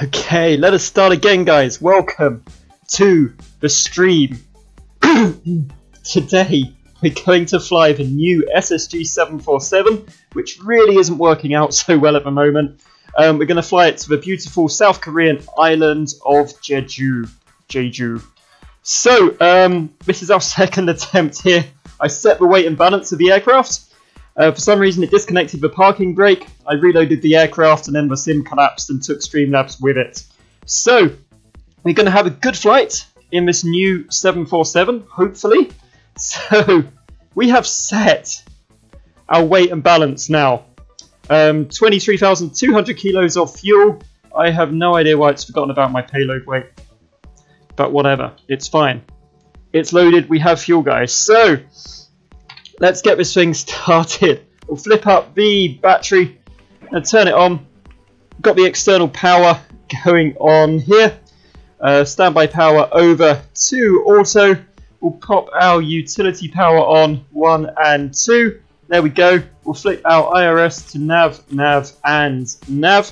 Okay, let us start again, guys. Welcome to the stream. Today we're going to fly the new SSG 747, which really isn't working out so well at the moment. We're going to fly it to the beautiful South Korean island of Jeju. So, this is our second attempt here. I set the weight and balance of the aircraft. For some reason it disconnected the parking brake. I reloaded the aircraft and then the sim collapsed and took Streamlabs with it. So, we're going to have a good flight in this new 747, hopefully. So, we have set our weight and balance now. 23,200 kilos of fuel. I have no idea why it's forgotten about my payload weight. But whatever, it's fine. It's loaded, we have fuel, guys. So, let's get this thing started. We'll flip up the battery and turn it on. Got the external power going on here. Standby power over to auto. We'll pop our utility power on 1 and 2. There we go. We'll flip our IRS to nav, and nav.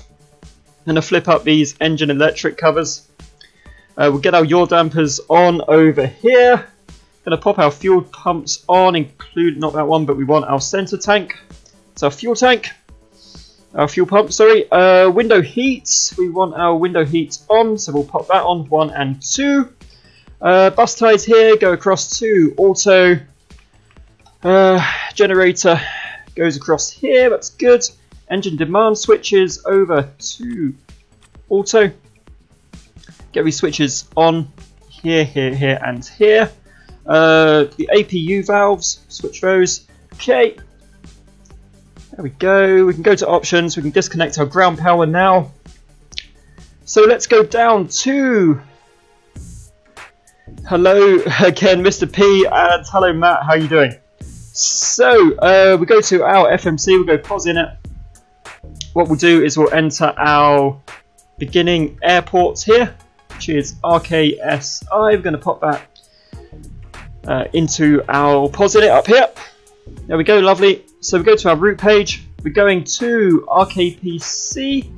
And I'll flip up these engine electric covers. We'll get our yaw dampers on over here. Going to pop our fuel pumps on, include not that one, but we want our center tank. It's our fuel tank. Our fuel pump, sorry. Window heats. We want our window heats on, so we'll pop that on 1 and 2. Bus ties here go across to auto. Generator goes across here, that's good. Engine demand switches over to auto. Get these switches on here, here, and here. The APU valves, switch those. Okay, there we go. We can go to options. We can disconnect our ground power now. So let's go down to hello again, Mr. P, and hello Matt. How are you doing? So we go to our FMC. We'll go pause in it. What we'll do is we'll enter our beginning airport here, which is RKSI. We're going to pop that into our POSIT up here. There we go, lovely. So we go to our route page. We're going to RKPC.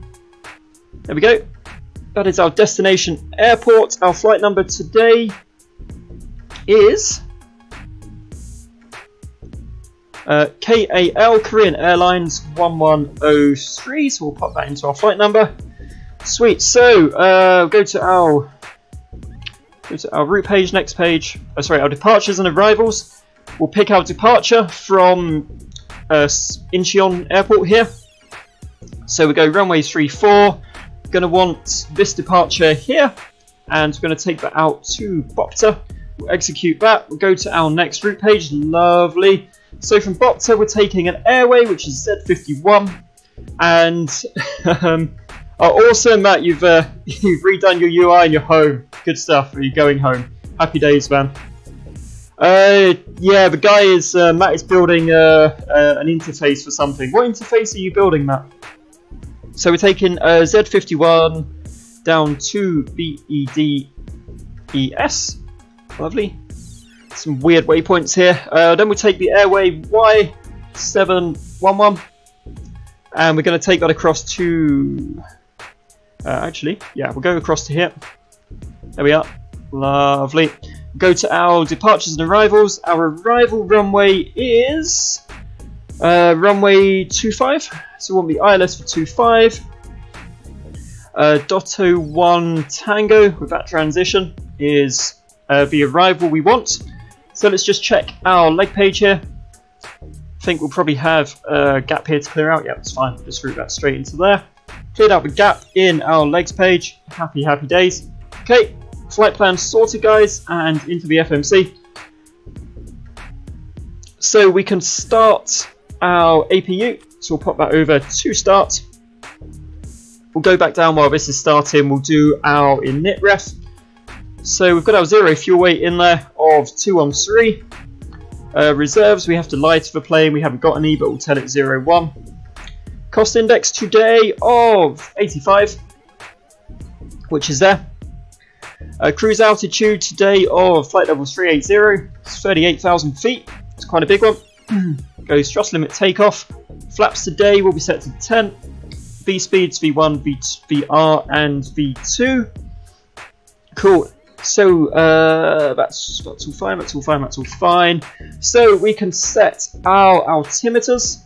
There we go. That is our destination airport. Our flight number today is KAL, Korean Airlines 1103. So we'll pop that into our flight number. Sweet. So go to our route page, next page. Our departures and arrivals. We'll pick our departure from Incheon Airport here. So we go runway 34. Going to want this departure here, and we're going to take that out to Bopta. We'll execute that. We'll go to our next route page. Lovely. So from Bopta, we're taking an airway, which is Z51, and oh, awesome, Matt! You've redone your UI and you're home. Good stuff. Are you going home? Happy days, man. Yeah, the guy is Matt is building an interface for something. What interface are you building, Matt? So we're taking Z51 down to BEDES. Lovely. Some weird waypoints here. Then we'll take the airway Y711, and we're going to take that across to. Actually, yeah, we'll go across to here. There we are. Lovely. Go to our departures and arrivals. Our arrival runway is runway 25. So we want the ILS for 25. Dotto 1 Tango with that transition is the arrival we want. So let's just check our leg page here. I think we'll probably have a gap here to clear out. Yeah, that's fine. Just route that straight into there. Cleared out the gap in our legs page. Happy days. Okay, flight plan sorted, guys, and into the FMC. So we can start our APU. So we'll pop that over to start. We'll go back down while this is starting. We'll do our init ref. So we've got our 0 fuel weight in there of 213. Reserves, we have to lie to the plane. We haven't got any, but we'll tell it 01. Cost index today of 85, which is there. Cruise altitude today of flight level 380. It's 38,000 feet. It's quite a big one. Goes thrust limit takeoff. Flaps today will be set to 10. V speeds, V1, VR, and V2. Cool. So that's all fine. That's all fine. That's all fine. So we can set our altimeters.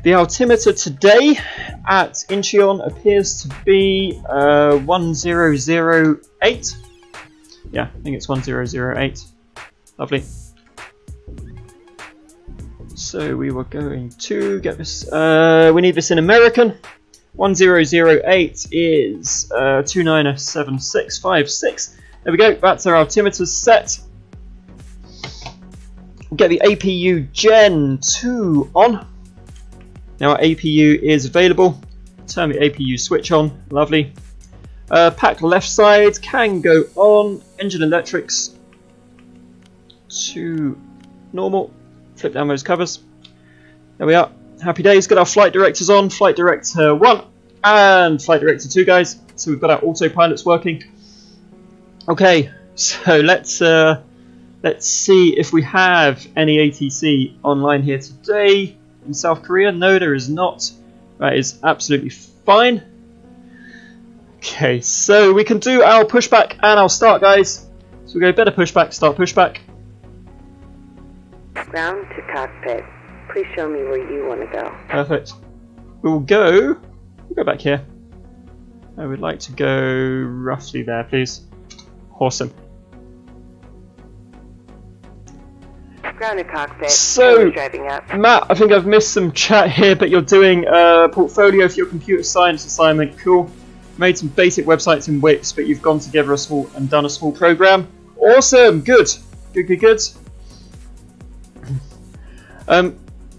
The altimeter today at Incheon appears to be 1008. Yeah, I think it's 1008. Lovely. So we were going to get this. We need this in American. 1008 is 297656. There we go. That's our altimeter set. Get the APU Gen 2 on. Now our APU is available. Turn the APU switch on. Lovely. Pack left side can go on. Engine electrics to normal. Flip down those covers. There we are. Happy days. Got our flight directors on. Flight director 1 and flight director 2, guys. So we've got our autopilots working. Okay, so let's see if we have any ATC online here today in South Korea. No, there is not. That is absolutely fine. Okay, so we can do our pushback and our start, guys. So we go better pushback, start pushback. Ground to cockpit. Please show me where you want to go. Perfect. We'll go back here. I would like to go roughly there, please. Awesome. Ground to cockpit. So, driving up. Matt, I think I've missed some chat here, but you're doing a portfolio for your computer science assignment. Cool. Made some basic websites in Wix, but you've gone together done a small program. Awesome. Good. Good.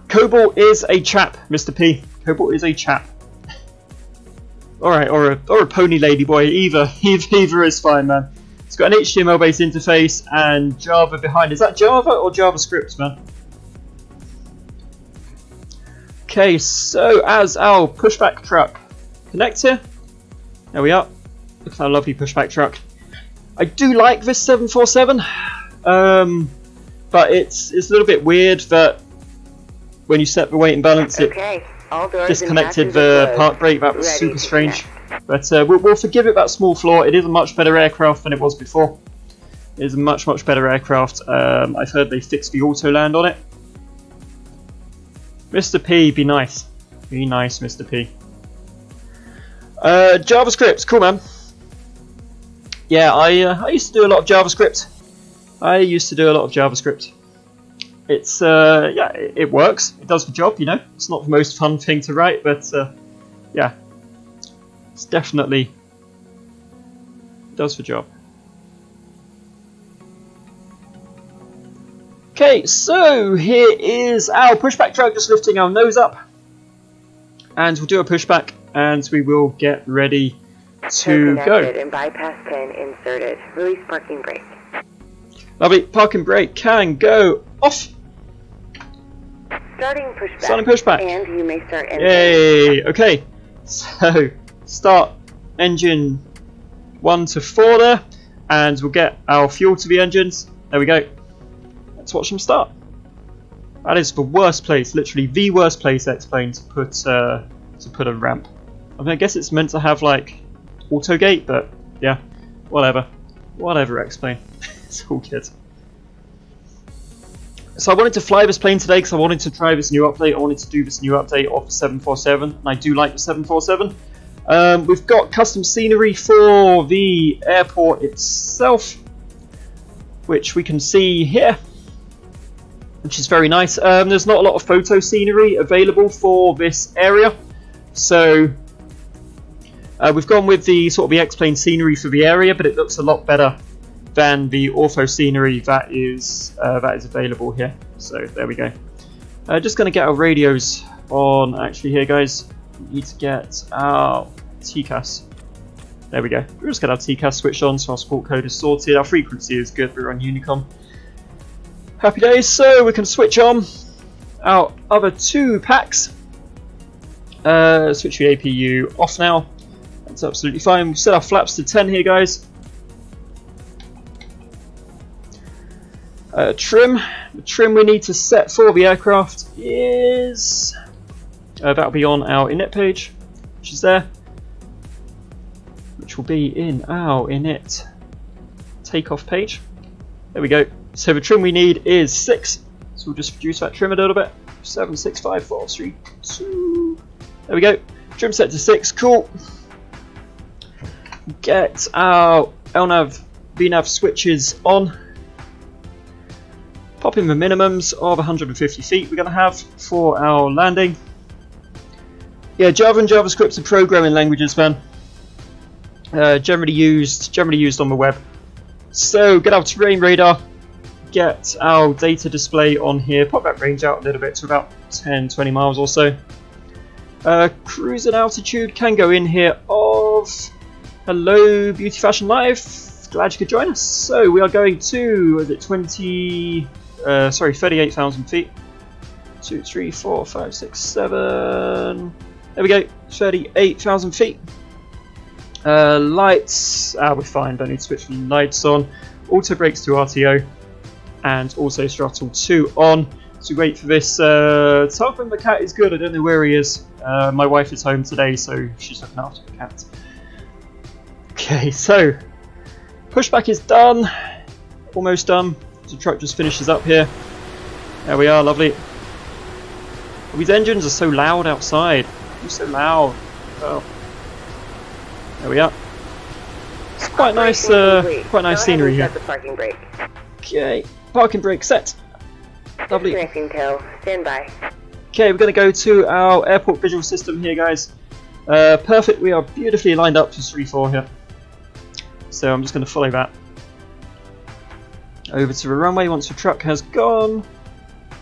Cobalt is a chap, Mr. P. Cobalt is a chap. Alright, or a pony lady boy. Either is fine, man. It's got an HTML based interface and Java behind. Is that Java or JavaScript, man? Okay, so as our pushback truck connects here. There we are. Look at our lovely pushback truck. I do like this 747. But it's a little bit weird that when you set the weight and balance, it disconnected the park brake. That was super strange. But we'll forgive it that small flaw. It is a much better aircraft than it was before. It is a much better aircraft. I've heard they fixed the auto land on it. Mr. P, be nice. Be nice, Mr. P. JavaScript, cool, man. Yeah, I used to do a lot of JavaScript. It's yeah, it works. It does the job, you know. It's not the most fun thing to write, but yeah, it's definitely does the job. Okay, so here is our pushback truck, just lifting our nose up, and we'll do a pushback, and we will get ready to go. And bypass pin inserted. Release parking brake. Lovely. Parking brake can go off. Starting pushback. Starting pushback. And you may start engine. Yay! Okay, so start engine 1 to 4 there, and we'll get our fuel to the engines. There we go. Let's watch them start. That is the worst place, literally the worst place, X-Plane, to put a ramp. I mean, I guess it's meant to have like auto gate, but yeah, whatever, X-Plane. It's all good. So I wanted to fly this plane today because I wanted to try this new update. I wanted to do this new update of the 747, and I do like the 747. We've got custom scenery for the airport itself, which we can see here, which is very nice. There's not a lot of photo scenery available for this area, so we've gone with the sort of the X-Plane scenery for the area, but it looks a lot better than the ortho scenery that is available here. So there we go. Just going to get our radios on actually here, guys. We need to get our TCAS. There we go. We'll just get our TCAS switched on, so our support code is sorted. Our frequency is good. We're on Unicom. Happy days. So we can switch on our other 2 packs. Switch the APU off now. That's absolutely fine. We've set our flaps to 10 here, guys. The trim we need to set for the aircraft is That'll be on our init page, which is there, which will be in our init takeoff page. There we go. So the trim we need is 6, so we'll just reduce that trim a little bit. 7, 6, 5, 4, 3, 2. There we go. Trim set to 6. Cool. Get our LNAV, VNAV switches on. Pop in the minimums of 150 feet we're going to have for our landing. Yeah, Java and JavaScript are programming languages, man. Generally used on the web. So get our terrain radar, get our data display on here, pop that range out a little bit to about 10-20 miles or so. Cruising altitude can go in here of hello Beauty Fashion Live, glad you could join us. So we are going to, is it 38,000 feet. 2, 3, 4, 5, 6, 7. There we go, 38,000 feet. Lights, we're fine, don't need to switch the lights on. Auto brakes to RTO, and also throttle 2 on. So we wait for this. Tarquin the cat is good, I don't know where he is. My wife is home today, so she's looking after the cat. Okay, so pushback is done, almost done. The truck just finishes up here. There we are, lovely. These engines are so loud outside. They're so loud. Oh. There we are. It's quite nice. Quite nice scenery here. The parking brake. Okay, parking brake set. Lovely. Disconnecting tow. Stand by. Okay, we're going to go to our airport visual system here, guys. Perfect. We are beautifully lined up to 3-4 here. So I'm just going to follow that over to the runway once the truck has gone. Did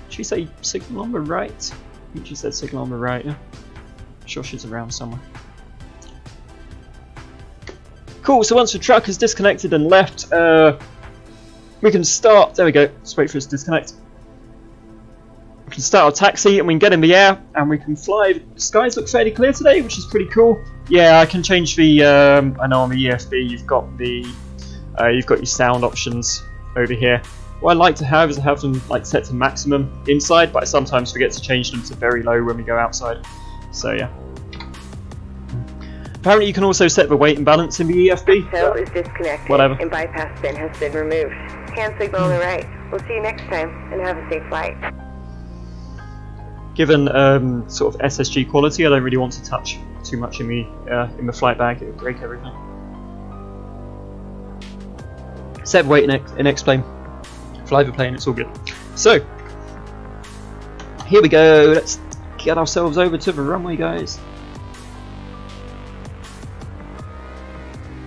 she say signal on the right? I think she said signal on the right. Yeah. I'm sure she's around somewhere. Cool, so once the truck is disconnected and left, we can start. There we go. Let's wait for it to disconnect. We can start our taxi and we can get in the air and we can fly. The skies look fairly clear today, which is pretty cool. Yeah, I can change the. I know on the EFB you've got your sound options over here. What I like to have is I have them like set to maximum inside, but I sometimes forget to change them to very low when we go outside. So yeah. Apparently you can also set the weight and balance in the EFB. Tow is disconnected. Whatever. And bypass bin has been removed. Hand signal on the right. We'll see you next time, and have a safe flight. Given sort of SSG quality, I don't really want to touch too much in the flight bag. It would break everything. Set the weight in X-plane. Fly the plane. It's all good. So here we go. Let's get ourselves over to the runway, guys.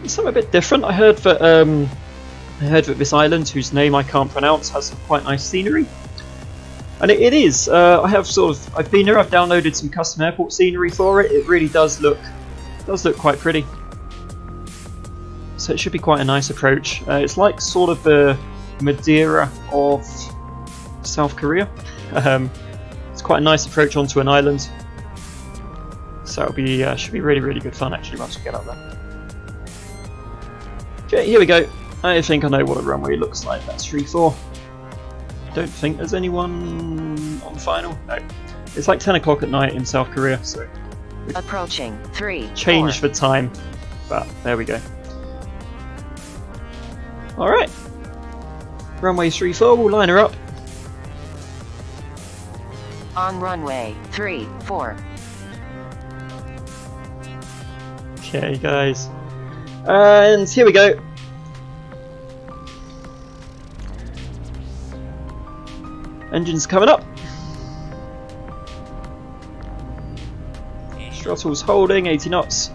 Something a bit different. I heard that this island, whose name I can't pronounce, has some quite nice scenery, and it is. I've been here. I've downloaded some custom airport scenery for it. It really does look quite pretty. So it should be quite a nice approach. It's like sort of the Madeira of South Korea. It's quite a nice approach onto an island. So it'll be should be really good fun actually once we get up there. Okay, here we go. I think I know what a runway looks like. That's 3-4. Don't think there's anyone on final. No. It's like 10 o'clock at night in South Korea, so approaching 3-4. Change the time, but there we go. Alright. Runway 3-4, we'll line her up. On runway 3-4. Okay, guys. And here we go. Engines coming up. Throttle's holding, 80 knots.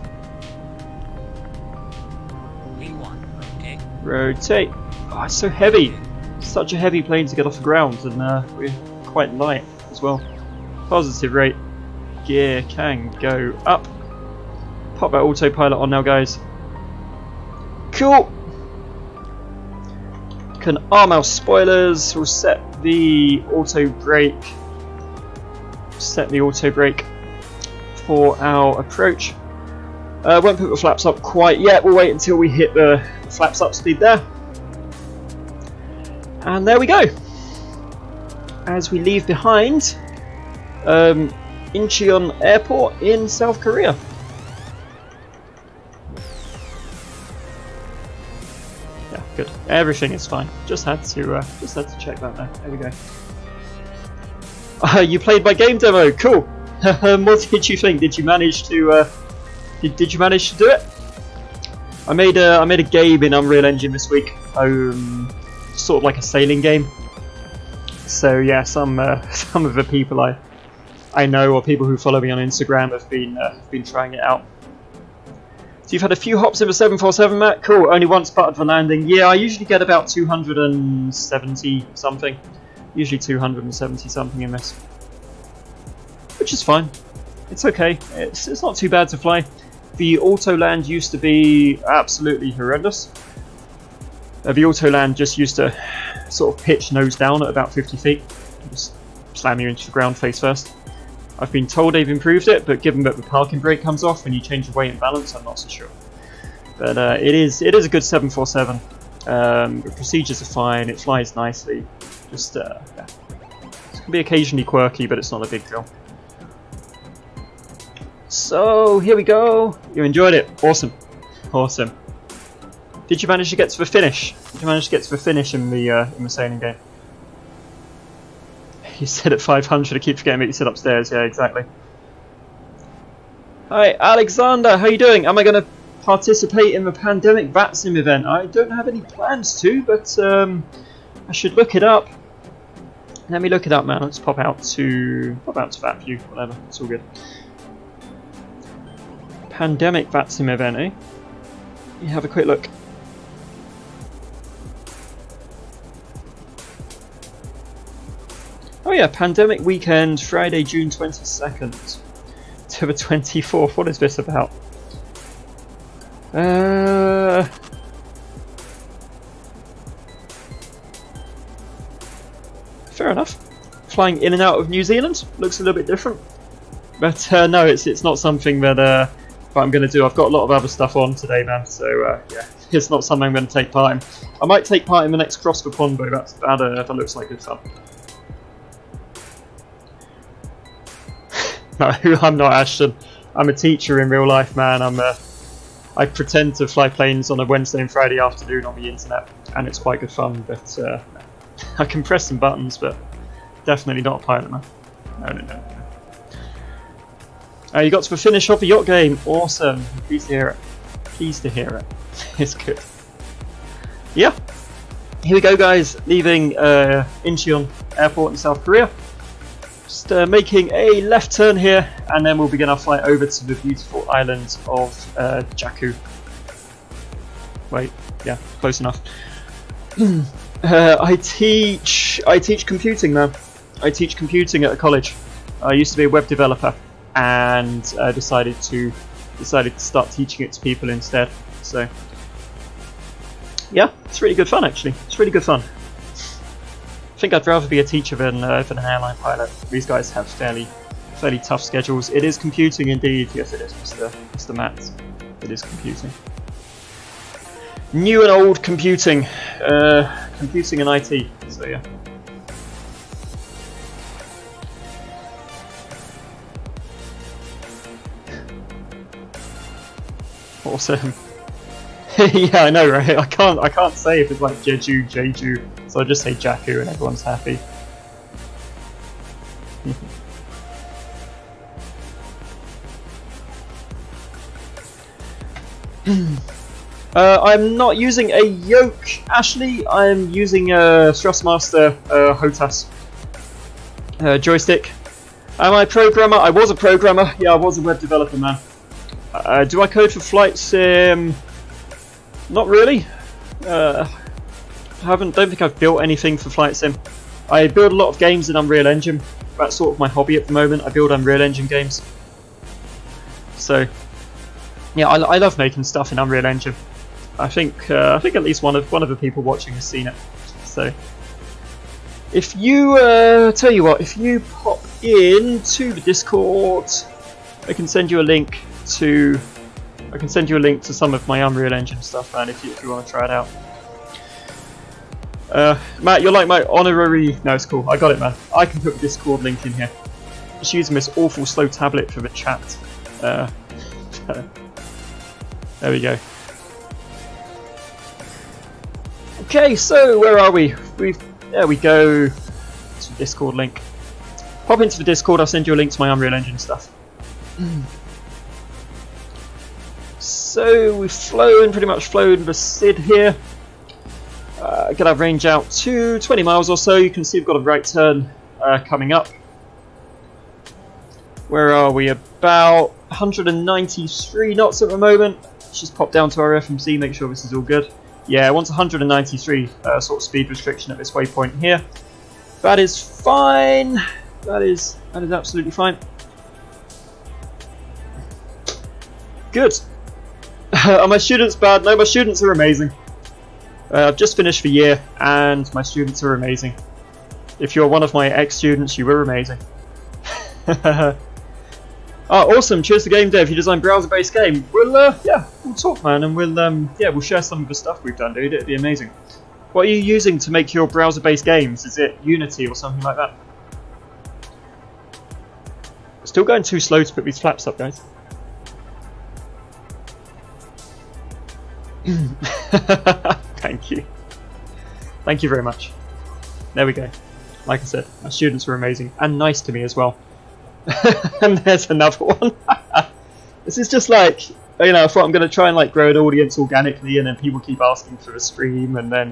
Rotate. Oh, it's so heavy. Such a heavy plane to get off the ground, and we're quite light as well. Positive rate. Gear can go up. Pop that autopilot on now, guys. Cool. Can arm our spoilers. We'll set the auto brake. Set the auto brake for our approach. Won't put the flaps up quite yet. We'll wait until we hit the flaps up speed there. And there we go. As we leave behind, Incheon Airport in South Korea. Yeah, good. Everything is fine. Just had to check that there. There we go. You played my game demo. Cool. What did you think? Did you manage to did you manage to do it? I made a game in Unreal Engine this week. Sort of like a sailing game. So yeah, some of the people I know, or people who follow me on Instagram, have been trying it out. So you've had a few hops in the 747, Matt. Cool. Only once spotted for landing. Yeah, I usually get about 270 something. Usually 270 something in this, which is fine. It's okay. It's not too bad to fly. The auto land used to be absolutely horrendous. The auto land just used to sort of pitch nose down at about 50 feet, just slam you into the ground face first. I've been told they've improved it, but given that the parking brake comes off when you change the weight and balance, I'm not so sure. But it is a good 747. The procedures are fine. It flies nicely. Just yeah. It can be occasionally quirky, but it's not a big deal. So here we go. You enjoyed it. Awesome. Awesome. Did you manage to get to the finish? Did you manage to get to the finish in the sailing game? You said at 500. I keep forgetting that you said upstairs. Yeah, exactly. Hi, Alexander. How you doing? Am I going to participate in the pandemic VATSIM event? I don't have any plans to, but I should look it up. Let me look it up, man. Let's pop out to that view. Whatever. It's all good. Pandemic VATSIM event, eh? You have a quick look. Oh yeah, Pandemic Weekend, Friday, June 22nd to the 24th. What is this about? Fair enough. Flying in and out of New Zealand looks a little bit different, but no, it's not something that I'm going to do. I've got a lot of other stuff on today, man. So yeah, it's not something I'm going to take part in. I might take part in the next Cross the Pond, though. That looks like good fun. No, I'm not Ashton. I'm a teacher in real life, man. I pretend to fly planes on a Wednesday and Friday afternoon on the internet, and it's quite good fun. But I can press some buttons, but definitely not a pilot, man. No. You got to the finish of the yacht game. Awesome. Pleased to hear it. Pleased to hear it. It's good. Yeah. Here we go, guys. Leaving Incheon Airport in South Korea. Just making a left turn here, and then we'll begin our flight over to the beautiful island of Jeju. Wait, yeah, close enough. I teach computing now. I teach computing at a college. I used to be a web developer, and decided to start teaching it to people instead. So yeah, it's really good fun actually. It's really good fun. I think I'd rather be a teacher than an airline pilot. These guys have fairly tough schedules. It is computing indeed. Yes, it is, Mr. Matt. It is computing. New and old computing. Computing and IT. So yeah. Awesome. Yeah, I know, right? I can't say if it's like Jeju, so I just say Jeju and everyone's happy. I'm not using a yoke, Ashley. I'm using a Thrustmaster HOTAS joystick. Am I a programmer? I was a programmer. Yeah, I was a web developer, man. Do I code for flight sim? Not really. Don't think I've built anything for flight sim. I build a lot of games in Unreal Engine. That's sort of my hobby at the moment. I build Unreal Engine games. So yeah, I love making stuff in Unreal Engine. I think at least one of the people watching has seen it. So if you tell you what, if you pop into the Discord, I can send you a link to some of my Unreal Engine stuff, man, if you want to try it out. Matt, you're like my honorary... No, it's cool. I got it, man. I can put the Discord link in here. Just using this awful slow tablet for the chat. There we go. Okay, so where are we? There we go. It's the Discord link. Pop into the Discord, I'll send you a link to my Unreal Engine stuff. So we've pretty much flown the SID here. Gonna have range out to 20 miles or so. You can see we've got a right turn coming up. Where are we? About 193 knots at the moment. Let's just pop down to our FMC, make sure this is all good. Yeah, once 193 sort of speed restriction at this waypoint here. That is fine. That is absolutely fine. Good. Are my students bad? No, my students are amazing. I've just finished the year and my students are amazing. If you're one of my ex-students, you were amazing. Oh, awesome! Cheers to Game Dev. You design browser-based game. We'll talk, man, and we'll share some of the stuff we've done, dude. It'd be amazing. What are you using to make your browser-based games? Is it Unity or something like that? Still going too slow to put these flaps up, guys. Thank you. Thank you very much. There we go. Like I said, my students were amazing and nice to me as well. And there's another one. This is just like, you know, I thought I'm going to try and like grow an audience organically, and then people keep asking for a stream, and then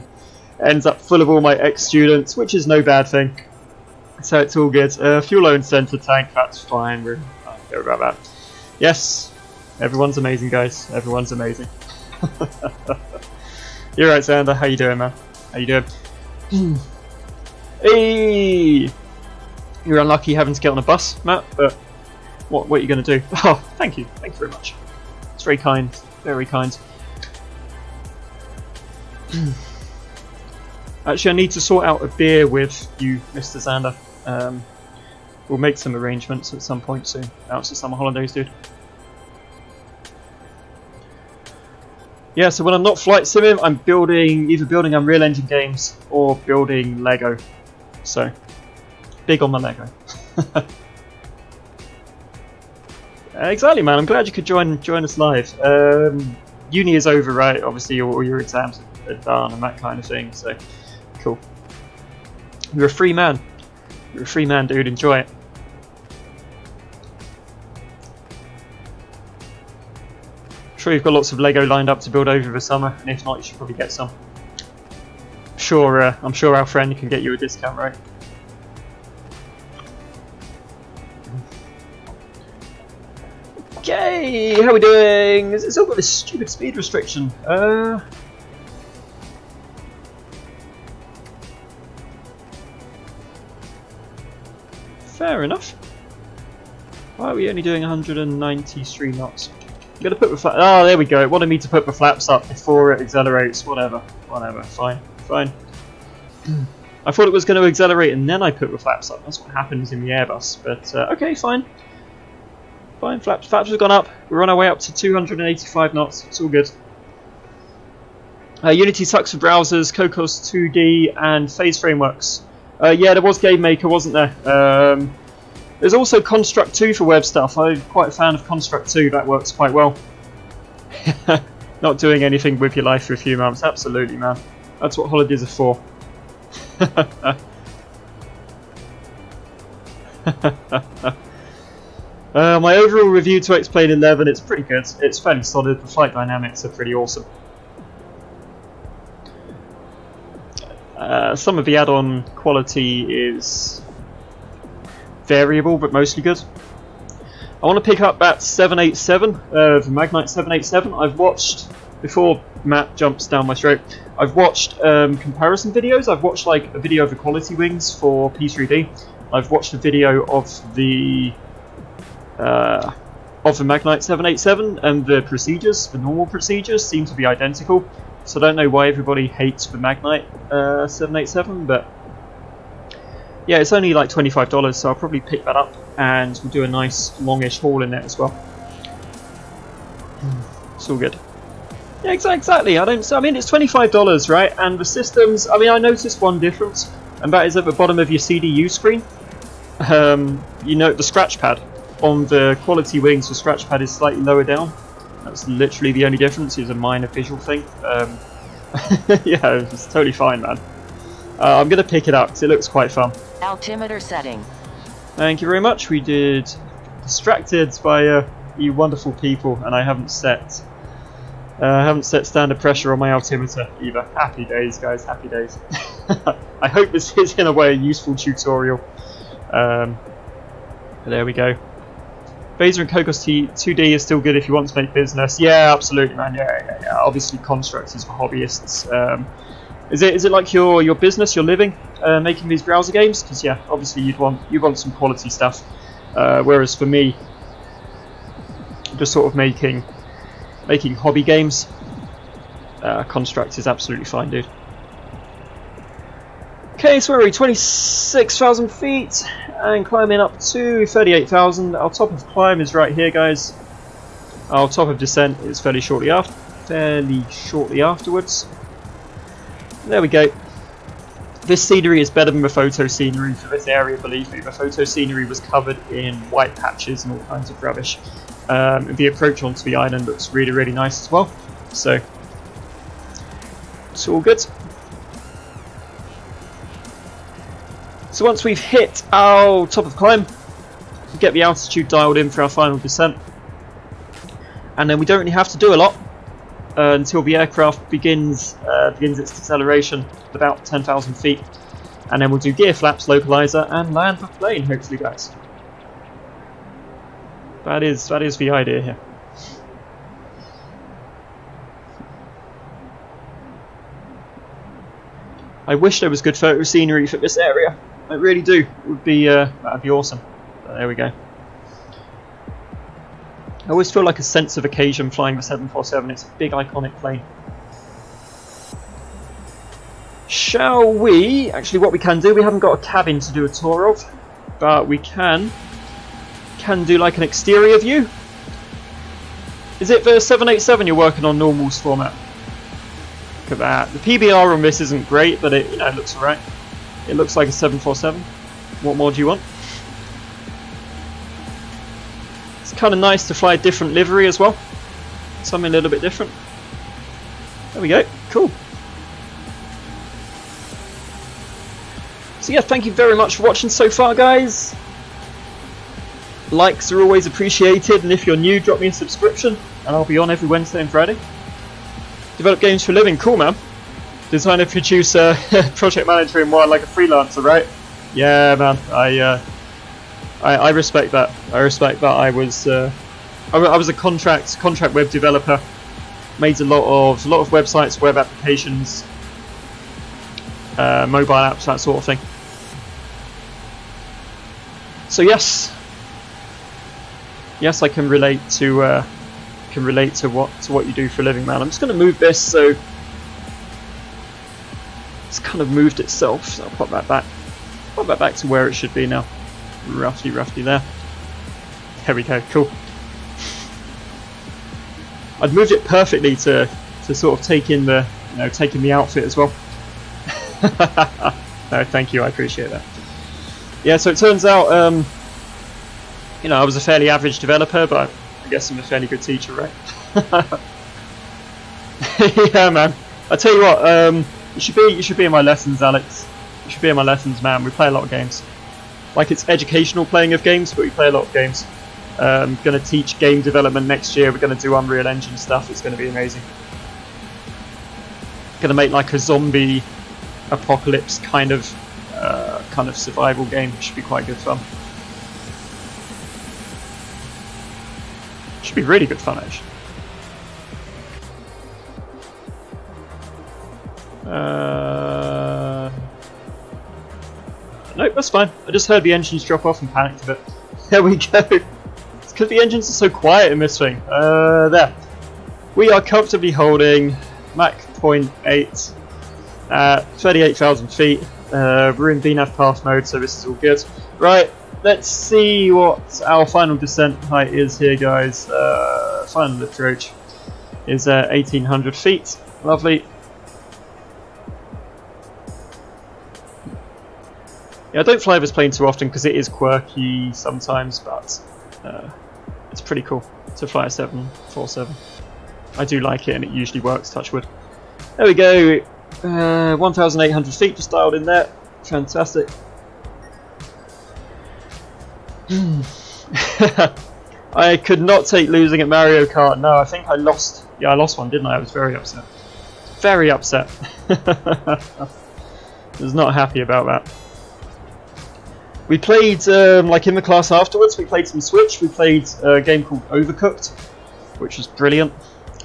it ends up full of all my ex-students, which is no bad thing. So it's all good. Fuel low and center tank, that's fine. We're not care about that. Yes, everyone's amazing, guys. Everyone's amazing. You're right, Xander. How you doing, man? How you doing? Hey! You're unlucky having to get on a bus, Matt, but what are you going to do? Oh, thank you. Thank you very much. It's very kind. Very kind. Actually, I need to sort out a beer with you, Mr. Xander. We'll make some arrangements at some point soon. Out to summer holidays, dude. Yeah, so when I'm not flight simming, I'm either building Unreal Engine games or building Lego. So, big on the Lego. Exactly, man. I'm glad you could join us live. Uni is over, right? Obviously, all your exams are done and that kind of thing. So, cool. You're a free man. You're a free man, dude. Enjoy it. I'm sure you've got lots of Lego lined up to build over the summer, and if not, you should probably get some. I'm sure our friend can get you a discount, right? Okay, how are we doing? It's still got this stupid speed restriction. Fair enough. Why are we only doing 193 knots? I'm gonna put the flaps. Oh, there we go. It wanted me to put the flaps up before it accelerates. Whatever. Fine. I thought it was going to accelerate and then I put the flaps up. That's what happens in the Airbus. But okay, fine. Fine. Flaps have gone up. We're on our way up to 285 knots. It's all good. Unity sucks for browsers, Cocos 2D, and Phase frameworks. Yeah, there was Game Maker, wasn't there? There's also Construct 2 for web stuff. I'm quite a fan of Construct 2. That works quite well. Not doing anything with your life for a few months. Absolutely, man. That's what holidays are for. My overall review to X-Plane 11, it's pretty good. It's fairly solid. The flight dynamics are pretty awesome. Some of the add-on quality is variable, but mostly good. I want to pick up that 787, the Magnite 787. I've watched, before Matt jumps down my throat, I've watched comparison videos. I've watched like a video of the quality wings for P3D. I've watched a video of the Magnite 787, and the procedures, the normal procedures, seem to be identical. So I don't know why everybody hates the Magnite 787, but yeah, it's only like $25, so I'll probably pick that up and we'll do a nice longish haul in it as well. It's all good. Yeah, exactly. I mean, it's $25, right? And the systems. I mean, I noticed one difference, and that is at the bottom of your CDU screen. you note the scratch pad on the quality wings. The scratch pad is slightly lower down. That's literally the only difference. It's a minor visual thing. Yeah, it's totally fine, man. I'm gonna pick it up because it looks quite fun. Altimeter setting. Thank you very much. We did distracted by you wonderful people, and I haven't set standard pressure on my altimeter either. Happy days, guys. Happy days. I hope this is in a way a useful tutorial. There we go. Phaser and Cocos 2D is still good if you want to make business. Yeah, absolutely, man. Yeah. Obviously, Construct is for hobbyists. Is it like your business, your living, making these browser games? Because yeah, obviously you want some quality stuff. Whereas for me, just sort of making hobby games, Construct is absolutely fine, dude. Okay, so where are we? 26,000 feet and climbing up to 38,000. Our top of climb is right here, guys. Our top of descent is fairly shortly afterwards. There we go. This scenery is better than the photo scenery for this area, believe me. The photo scenery was covered in white patches and all kinds of rubbish. The approach onto the island looks really, really nice as well. So, it's all good. So once we've hit our top of climb, we get the altitude dialed in for our final descent. And then we don't really have to do a lot until the aircraft begins its deceleration at about 10,000 feet. And then we'll do gear flaps, localizer, and land the plane, hopefully, guys. That is the idea here. I wish there was good photo scenery for this area. I really do. It would be that'd be awesome. But there we go. I always feel like a sense of occasion flying the 747. It's a big iconic plane. Shall we? Actually, what we can do, we haven't got a cabin to do a tour of, but we can do like an exterior view. Is it the 787 you're working on normals format? Look at that. The PBR on this isn't great, but it looks alright. It looks like a 747. What more do you want? It's kind of nice to fly a different livery as well. Something a little bit different. There we go. Cool. So yeah, thank you very much for watching so far, guys. Likes are always appreciated, and if you're new, drop me a subscription, and I'll be on every Wednesday and Friday. Develop games for a living. Cool, man. Designer, producer, project manager, and more like a freelancer, right? Yeah, man. I respect that. I respect that. I was a contract web developer. Made a lot of websites, web applications, mobile apps, that sort of thing. So yes, I can relate to what you do for a living, man. I'm just going to move this so it's kind of moved itself. So I'll pop that back. Pop that back to where it should be now. Roughly there. There we go. Cool. I'd moved it perfectly to sort of take in the outfit as well. No, thank you. I appreciate that. Yeah. So it turns out, I was a fairly average developer, but I guess I'm a fairly good teacher, right? Yeah, man. I tell you what, you should be in my lessons, Alex. You should be in my lessons, man. We play a lot of games. Like, it's educational playing of games, but we play a lot of games. Going to teach game development next year. We're going to do Unreal Engine stuff. It's going to be amazing. Going to make like a zombie apocalypse kind of survival game. It should be quite good fun. Should be really good fun, actually. Nope, that's fine. I just heard the engines drop off and panicked a bit. There we go. It's because the engines are so quiet in this thing. There. We are comfortably holding Mach 0.8 at 38,000 feet. We're in VNAV path mode, so this is all good. Right, let's see what our final descent height is here, guys. Final approach is 1,800 feet. Lovely. Yeah, I don't fly this plane too often because it is quirky sometimes, but it's pretty cool to fly a 747. I do like it, and it usually works, touch wood. There we go, 1,800 feet just dialed in there. Fantastic. I could not take losing at Mario Kart. No, I think I lost. Yeah, I lost one, didn't I? I was very upset. Very upset. I was not happy about that. We played, like in the class afterwards, we played some Switch. We played a game called Overcooked, which was brilliant.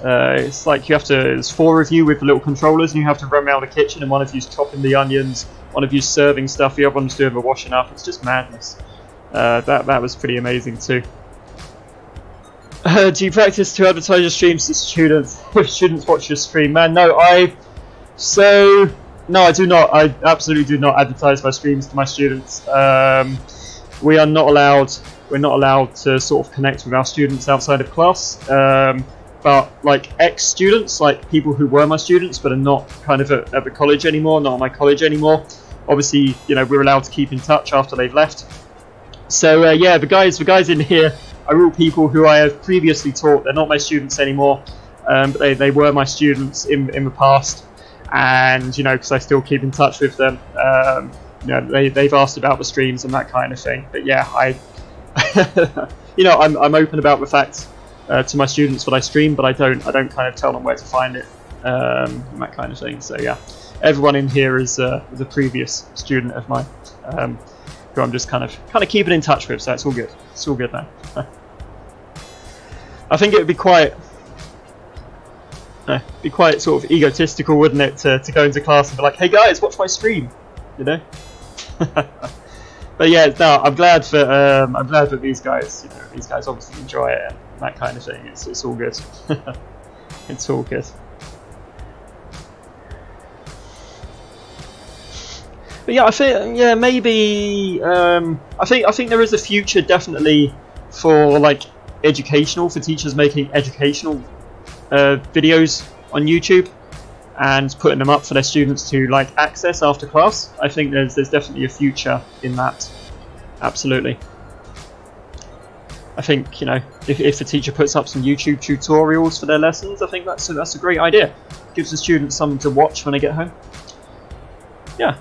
It's like you have to, there's 4 of you with the little controllers, and you have to run around the kitchen, and one of you's chopping the onions, one of you's serving stuff, the other one's doing the washing up. It's just madness. That was pretty amazing too. Do you practice to advertise your streams to students? If students watch your stream, man, no, no, I do not. I absolutely do not advertise my streams to my students. We are not allowed. We're not allowed to sort of connect with our students outside of class. But like ex-students, like people who were my students but are not kind of at the college anymore, not at my college anymore. Obviously, you know, we're allowed to keep in touch after they've left. So yeah, the guys in here are all people who I have previously taught. They're not my students anymore, but they were my students in the past. And you know, because I still keep in touch with them, you know, they've asked about the streams and that kind of thing. But yeah, you know, I'm open about the fact to my students what I stream, but I don't kind of tell them where to find it, and that kind of thing. So yeah, everyone in here is a previous student of mine, who I'm just kind of keeping in touch with. So it's all good. It's all good now. I think it would be quite sort of egotistical, wouldn't it, to go into class and be like, "Hey guys, watch my stream," you know. But yeah, no, I'm glad that these guys, you know, these guys obviously enjoy it and that kind of thing. It's all good. It's all good. But yeah, I think, yeah, maybe I think there is a future definitely for like educational, for teachers making educational videos on YouTube and putting them up for their students to like access after class. I think there's definitely a future in that. Absolutely. I think, you know, if the teacher puts up some YouTube tutorials for their lessons, I think that's a great idea. Gives the students something to watch when they get home. Yeah.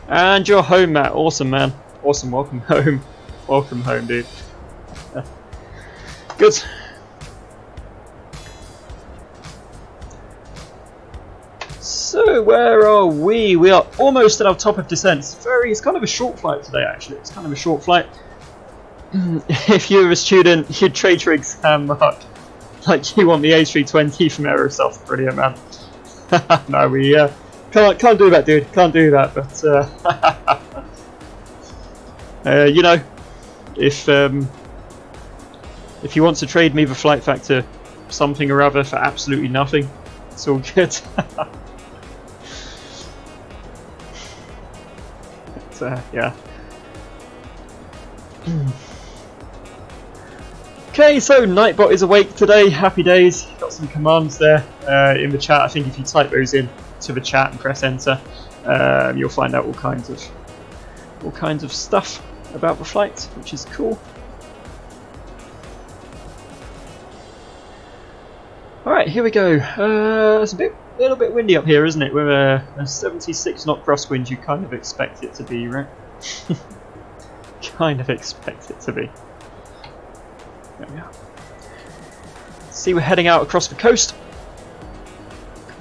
And you're home, Matt. Awesome, man. Awesome. Welcome home. Welcome home, dude. Good. So where are we? We are almost at our top of descent. It's kind of a short flight today, actually. It's kind of a short flight. If you were a student, you'd trade your exam mark like you want the A320 from Aerosoft. Brilliant, man. No, we can't do that, dude. Can't do that. But you know, if you want to trade me the flight factor something or other for absolutely nothing, it's all good. But, yeah. Okay, so Nightbot is awake today. Happy days. Got some commands there in the chat. I think if you type those in to the chat and press enter, you'll find out all kinds of stuff about the flight, which is cool. All right, here we go. It's a little bit windy up here, isn't it? With a 76 knot crosswind, you kind of expect it to be, right? Kind of expect it to be. There we are. See, we're heading out across the coast.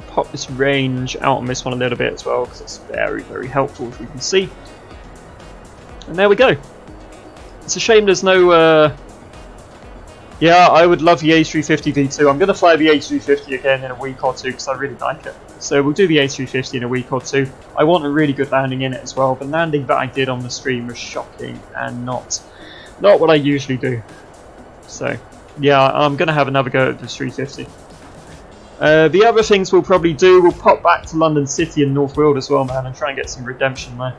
Pop this range out on this one a little bit as well, because it's very, very helpful, as we can see. And there we go. It's a shame there's no... Yeah, I would love the A350 V2. I'm going to fly the A350 again in a week or two, because I really like it. So we'll do the A350 in a week or two. I want a really good landing in it as well. The landing that I did on the stream was shocking and not what I usually do. So, yeah, I'm going to have another go at the 350. The other things we'll probably do, we'll pop back to London City and North Weald as well, man, and try and get some redemption there.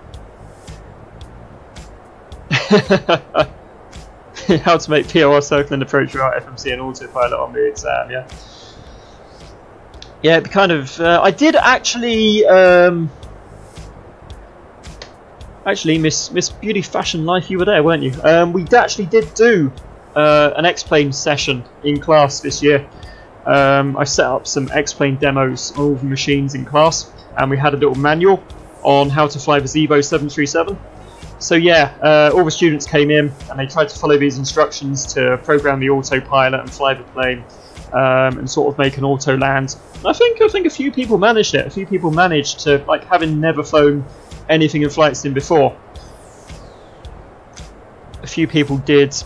How to make POR circle and approach without FMC and autopilot on the exam, yeah. Yeah, kind of. I did actually. Actually, Miss Beauty Fashion Life, you were there, weren't you? We actually did do an X-Plane session in class this year. I set up some X-Plane demos on all the machines in class, and we had a little manual on how to fly the Zevo 737. So yeah, all the students came in and they tried to follow these instructions to program the autopilot and fly the plane, and sort of make an auto land. And I think a few people managed it. A few people managed to, like, having never flown anything in flight sim before. A few people did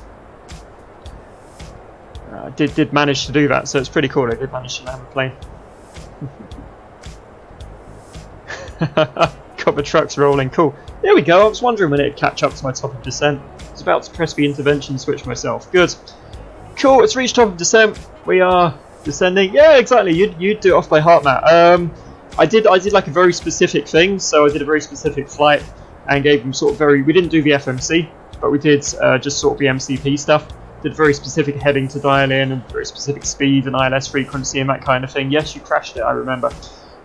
manage to do that, so it's pretty cool. They did manage to land the plane. Got the trucks rolling. Cool. There we go. I was wondering when it'd catch up to my top of descent. I was about to press the intervention switch myself. Good. Cool. It's reached top of descent. We are descending. Yeah, exactly. You'd do it off by heart, Matt. I did like a very specific thing. So I did a very specific flight and gave them sort of very. We didn't do the FMC, but we did just sort of the MCP stuff. Did very specific heading to dial in and very specific speed and ILS frequency and that kind of thing. Yes, you crashed it. I remember.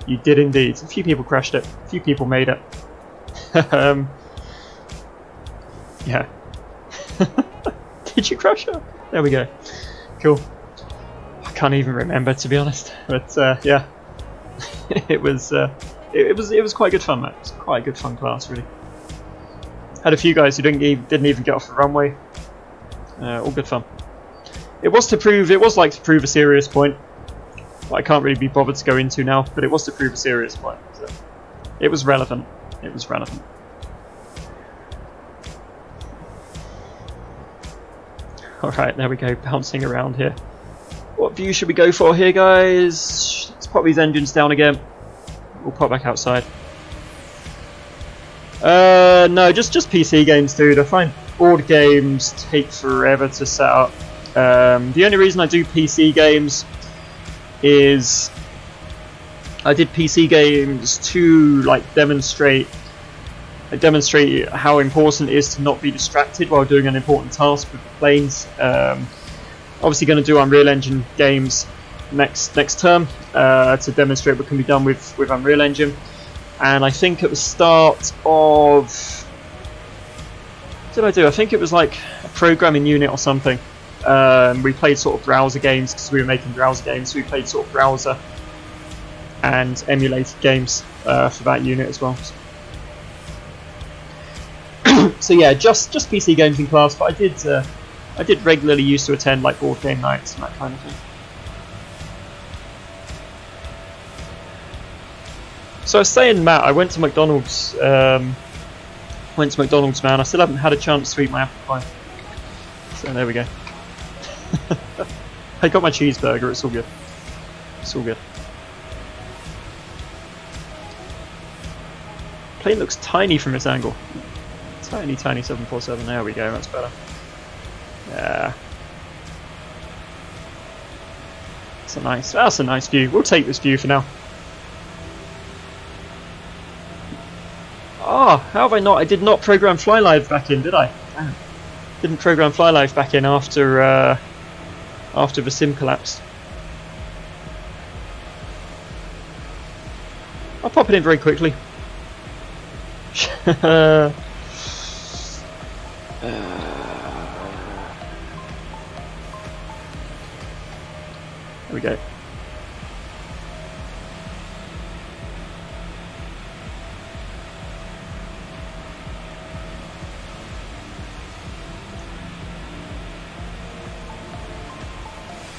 You did indeed. A few people crashed it. A few people made it. Yeah. Did you crash it? There we go. Cool. I can't even remember, to be honest. But yeah, it was quite good fun, mate. It was quite a good fun class, really. Had a few guys who didn't even get off the runway. All good fun. It was to prove a serious point. I can't really be bothered to go into now, but it was to prove a serious point. So it was relevant. It was relevant. Alright, there we go, bouncing around here. What view should we go for here, guys? Let's pop these engines down again. We'll pop back outside. No, just PC games, dude. I find board games take forever to set up. The only reason I do PC games is I did PC games to like demonstrate how important it is to not be distracted while doing an important task with the planes. Obviously going to do Unreal Engine games next term to demonstrate what can be done with Unreal Engine. And I think at the start of, what did I do? I think it was like a programming unit or something. We played sort of browser games because we were making browser games. So we played sort of browser and emulated games for that unit as well. So yeah, just PC games in class, but I did regularly used to attend like board game nights and that kind of thing. So I was saying, Matt, I went to McDonald's. Man. I still haven't had a chance to eat my apple pie. So there we go. I got my cheeseburger. It's all good. It's all good. Plane looks tiny from this angle. Tiny 747. There we go. That's better. Yeah. That's a nice view. We'll take this view for now. Ah, how have I not? I did not program FlyLive back in, did I? Damn. Didn't program FlyLive back in after the sim collapsed. I'll pop it in very quickly. There we go.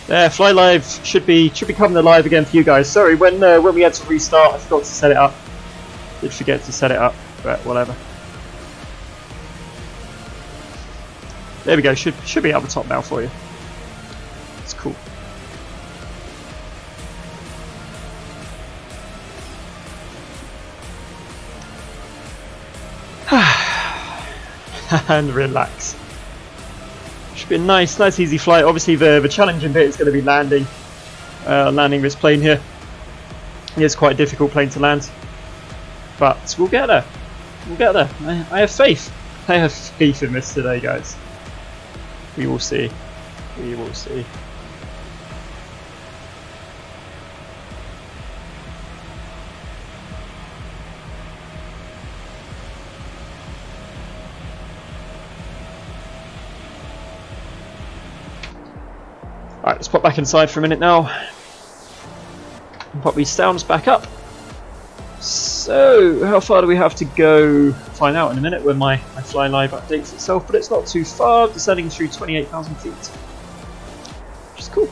There, FlyLive should be coming alive again for you guys. Sorry, when we had to restart, I forgot to set it up. Did forget to set it up, but whatever. There we go. Should be at the top now for you. It's cool. And relax. Should be a nice easy flight. Obviously the challenging bit is going to be landing this plane here. It is quite a difficult plane to land, but we'll get there. We'll get there. I have faith. I have faith in this today, guys. We will see. We will see. Alright, let's pop back inside for a minute now. And pop these sounds back up. So, how far do we have to go? Find out in a minute when my Fly Live updates itself, but it's not too far, descending through 28,000 feet. Which is cool.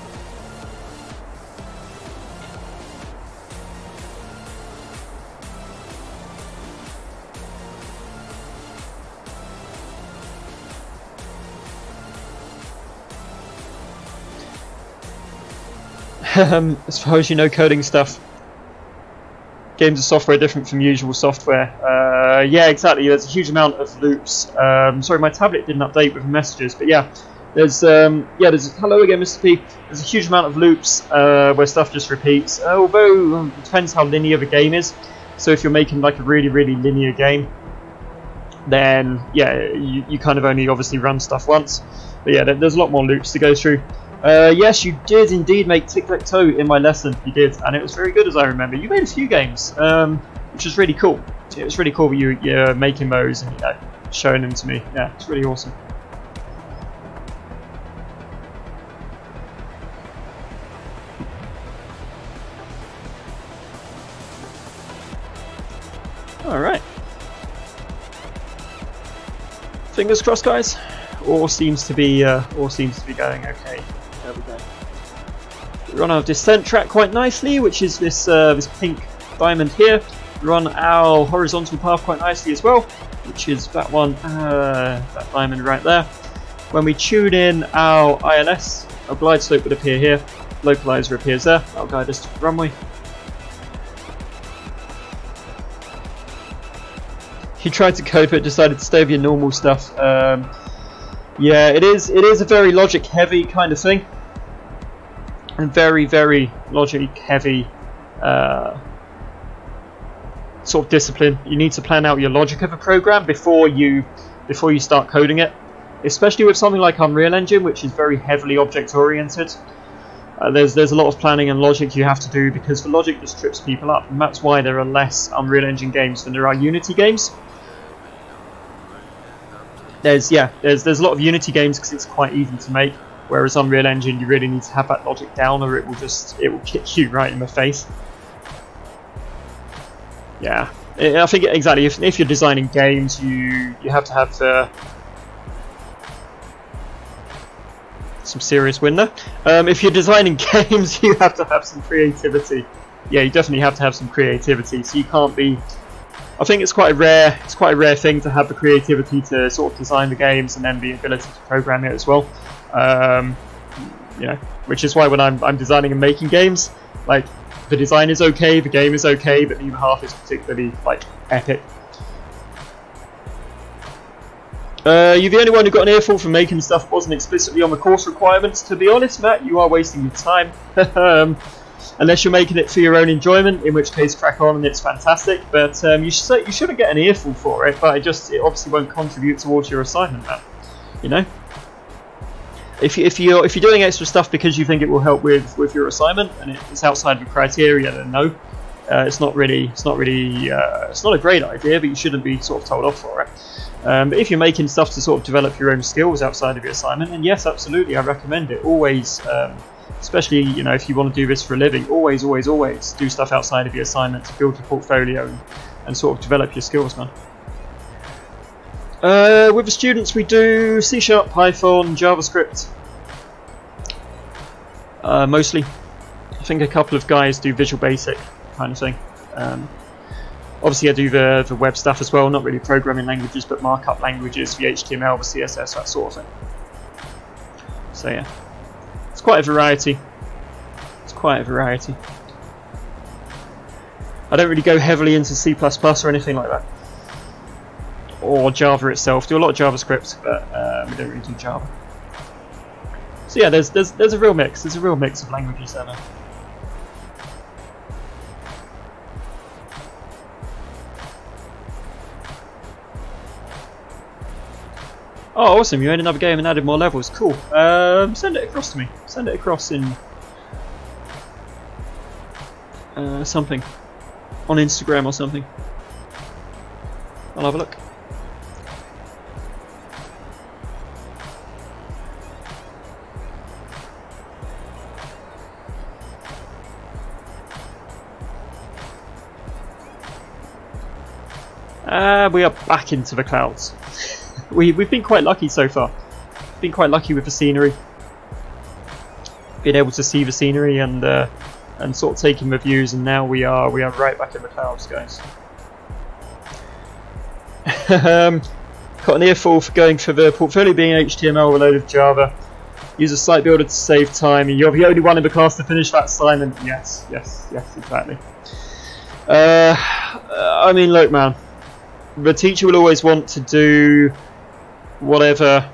As far as you know, coding stuff. Games of software are different from usual software. Yeah, exactly. There's a huge amount of loops. Sorry, my tablet didn't update with messages, but yeah, there's hello again, Mr. P. There's a huge amount of loops where stuff just repeats. Although it depends how linear the game is. So if you're making like a really linear game, then yeah, you kind of only obviously run stuff once. But yeah, there's a lot more loops to go through. Yes, you did indeed make tic-tac-toe in my lesson. You did, and it was very good as I remember. You made a few games, which was really cool. It was really cool that you're making those and showing them to me. Yeah, it's really awesome. All right. Fingers crossed, guys. All seems to be going okay. There we go. We're on our descent track quite nicely, which is this this pink diamond here. We're on our horizontal path quite nicely as well, which is that one, that diamond right there. When we tune in our ILS, our glide slope would appear here. Localizer appears there. That'll guide us to the runway. You tried to code, but decided to stay with your normal stuff. Yeah, it is a very logic heavy kind of thing, and very logic heavy sort of discipline. You need to plan out your logic of a program before you start coding it, especially with something like Unreal Engine, which is very heavily object oriented. There's a lot of planning and logic you have to do, because the logic just trips people up, and that's why there are less Unreal Engine games than there are Unity games. There's a lot of Unity games because it's quite easy to make, whereas Unreal Engine you really need to have that logic down, or it will kick you right in the face. Yeah, I think exactly. If you're designing games, you have to have some serious wind there. If you're designing games, you have to have some creativity. Yeah, you definitely have to have some creativity. So you can't be. I think it's quite a rare thing to have the creativity to sort of design the games and then the ability to program it as well. You know, which is why when I'm designing and making games, like the design is okay, the game is okay, but neither half is particularly like epic. You're the only one who got an earful for making stuff that wasn't explicitly on the course requirements. To be honest, Matt, you are wasting your time. Unless you're making it for your own enjoyment, in which case crack on and it's fantastic. But you shouldn't get an earful for it. But it obviously won't contribute towards your assignment, Matt. You know, if you're doing extra stuff because you think it will help with your assignment and it's outside the criteria, then no, it's not a great idea. But you shouldn't be sort of told off for it. But if you're making stuff to sort of develop your own skills outside of your assignment, then yes, absolutely, I recommend it. Always, especially if you want to do this for a living, always do stuff outside of your assignment to build your portfolio and sort of develop your skills, man. With the students, we do C#, Python, JavaScript, mostly. I think a couple of guys do Visual Basic kind of thing. Obviously I do the web stuff as well, not really programming languages, but markup languages, the HTML, the CSS, that sort of thing. So yeah, it's quite a variety. I don't really go heavily into C++ or anything like that. Or Java itself. Do a lot of JavaScript, but we don't really do Java. So yeah, there's a real mix. There's a real mix of languages there now. Oh, awesome! You made another game and added more levels. Cool. Send it across to me. Send it across in something on Instagram or something. I'll have a look. We are back into the clouds. We've been quite lucky so far. Been quite lucky with the scenery. Been able to see the scenery and sort of taking the views, and now we are right back in the clouds, guys. Got an earful for going for the portfolio being HTML with a load of Java. Use a site builder to save time, and you're the only one in the class to finish that assignment. Yes, exactly. I mean, look, man, the teacher will always want to do whatever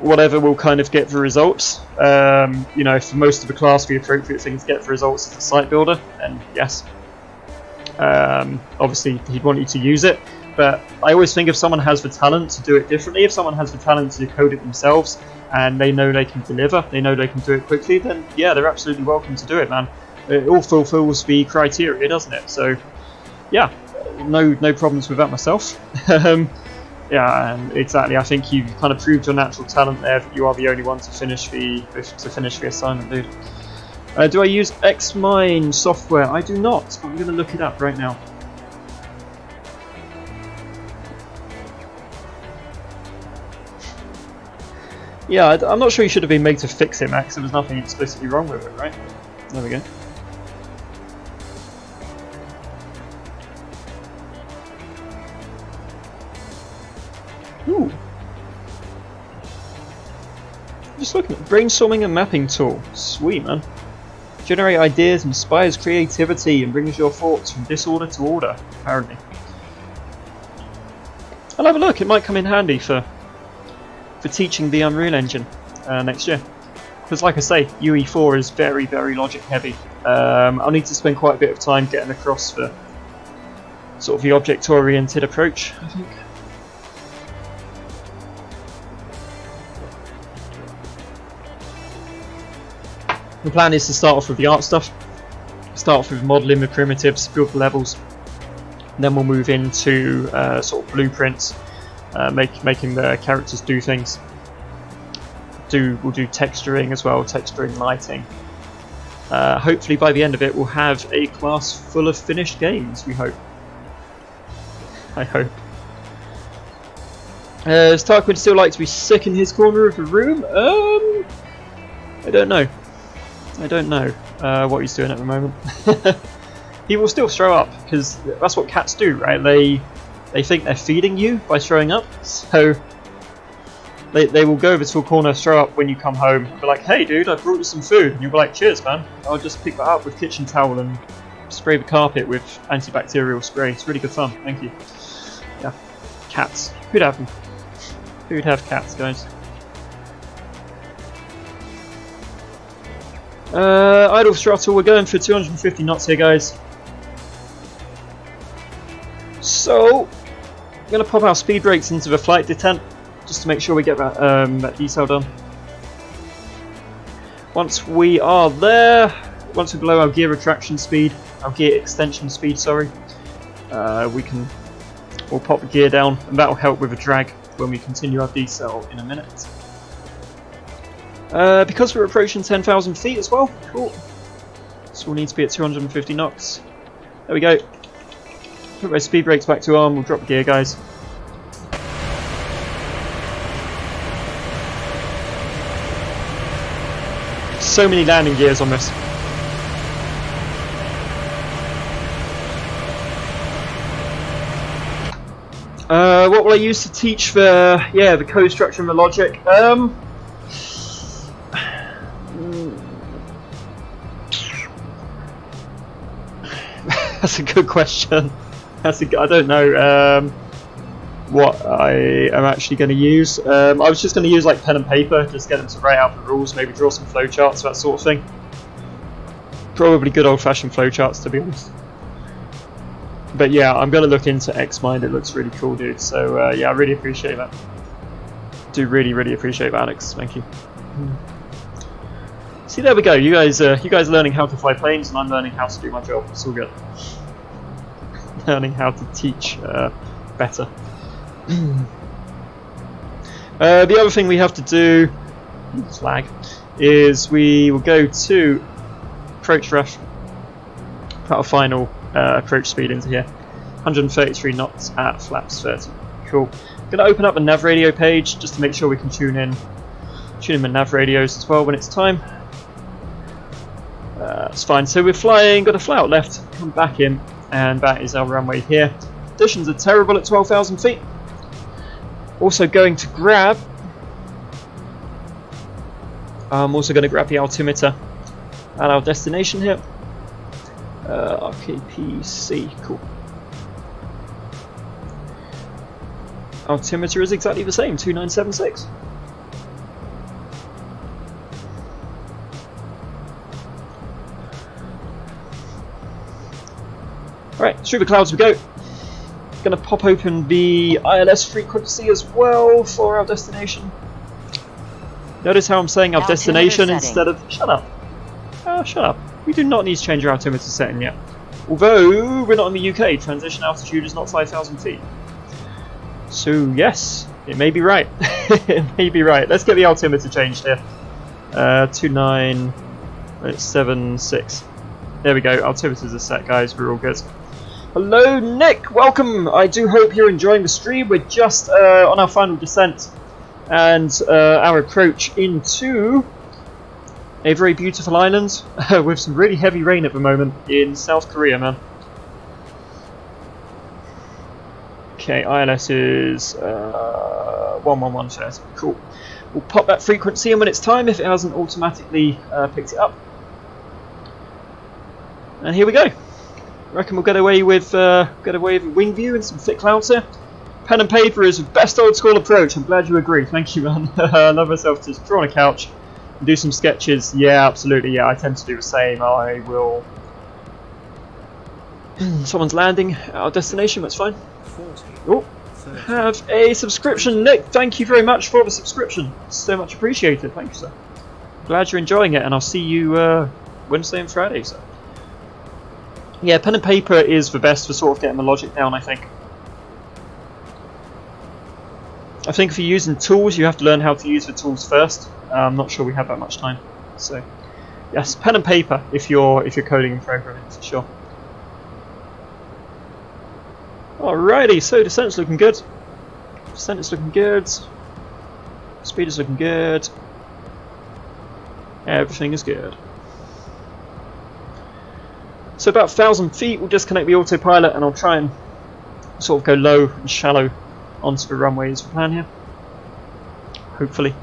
will kind of get the results. You know, for most of the class, the appropriate thing to get the results is the site builder, and yes, obviously he'd want you to use it. But I always think if someone has the talent to do it differently, if someone has the talent to code it themselves, and they know they can deliver, they know they can do it quickly, then yeah, they're absolutely welcome to do it, man. It all fulfills the criteria, doesn't it? So yeah, no problems with that myself. Yeah, and exactly. I think you've kind of proved your natural talent there. That you are the only one to finish the assignment, dude. Do I use Xmine software? I do not. I'm going to look it up right now. Yeah, I'm not sure you should have been made to fix it, Max. There was nothing explicitly wrong with it, right? There we go. Ooh. Just looking at brainstorming and mapping tool. Sweet, man. Generate ideas, inspires creativity, and brings your thoughts from disorder to order, apparently. I'll have a look. It might come in handy for teaching the Unreal Engine next year. Because like I say, UE4 is very, very logic heavy. I'll need to spend quite a bit of time getting across the sort of the object-oriented approach, I think. The plan is to start off with the art stuff, start off with modelling the primitives, build the levels, and then we'll move into sort of blueprints, making the characters do things. We'll do texturing as well, texturing, lighting. Hopefully by the end of it we'll have a class full of finished games, we hope. I hope. Does Tarquin still like to be sick in his corner of the room? I don't know. I don't know what he's doing at the moment. He will still throw up, because that's what cats do, right? They think they're feeding you by throwing up, so they will go over to a corner, throw up when you come home, and be like, hey dude, I brought you some food, and you'll be like, cheers man, I'll just pick that up with kitchen towel and spray the carpet with antibacterial spray. It's really good fun, thank you. Yeah, cats. Who'd have them? Who'd have cats, guys? Idle throttle, we're going for 250 knots here, guys. So, I'm going to pop our speed brakes into the flight detent, just to make sure we get that detail done. Once we are there, once we're below our gear retraction speed, our gear extension speed, sorry, we'll pop the gear down, and that will help with the drag when we continue our decel in a minute. Because we're approaching 10,000 feet as well, cool. So we'll need to be at 250 knots. There we go. Put my speed brakes back to arm, we'll drop the gear, guys. So many landing gears on this. What will I use to teach the code structure and the logic? That's a good question. I don't know what I am actually going to use. I was just going to use like pen and paper, just get them to write out the rules, maybe draw some flowcharts, that sort of thing. Probably good old-fashioned flowcharts, to be honest. But yeah, I'm going to look into Xmind. It looks really cool, dude. So yeah, I really appreciate that. Do really appreciate that, Alex. Thank you. See, there we go. You guys are learning how to fly planes, and I'm learning how to do my job. It's all good. Learning how to teach better. The other thing we have to do, flag, is we will go to approach ref, put our final approach speed into here. 133 knots at flaps 30. Cool. I'm going to open up a nav radio page just to make sure we can tune in the nav radios as well when it's time. That's fine. So we're flying, got a fly out left, come back in, and that is our runway here. Conditions are terrible at 12,000 feet. Also going to grab, I'm also going to grab the altimeter at our destination here. RKPC, cool. Altimeter is exactly the same, 2976. Alright, through the clouds we go. Gonna pop open the ILS frequency as well for our destination. Notice how I'm saying our destination instead of... Shut up. Oh, shut up. We do not need to change our altimeter setting yet. Although we're not in the UK, transition altitude is not 5,000 feet. So yes, it may be right. It may be right. Let's get the altimeter changed here. 2976. There we go. Altimeters are set, guys. We're all good. Hello, Nick. Welcome. I do hope you're enjoying the stream. We're just on our final descent and our approach into a very beautiful island with some really heavy rain at the moment in South Korea, man. Okay, ILS is 11130. Cool. We'll pop that frequency in when it's time if it hasn't automatically picked it up. And here we go. I reckon we'll get away with a wing view and some thick clouds here. Pen and paper is the best old school approach. I'm glad you agree. Thank you, man. I love myself to draw on a couch and do some sketches. Yeah, absolutely. Yeah, I tend to do the same. I will. Someone's landing at our destination. That's fine. Oh, have a subscription, Nick. Thank you very much for the subscription. So much appreciated. Thank you, sir. Glad you're enjoying it, and I'll see you Wednesday and Friday. So, yeah, pen and paper is the best for sort of getting the logic down. I think if you're using tools, you have to learn how to use the tools first. I'm not sure we have that much time. So, yes, pen and paper if you're coding and programming for sure. Alrighty, so descent's looking good. Descent is looking good. Speed is looking good. Everything is good. So about 1,000 feet, we'll disconnect the autopilot and I'll try and sort of go low and shallow onto the runway as we plan here. Hopefully.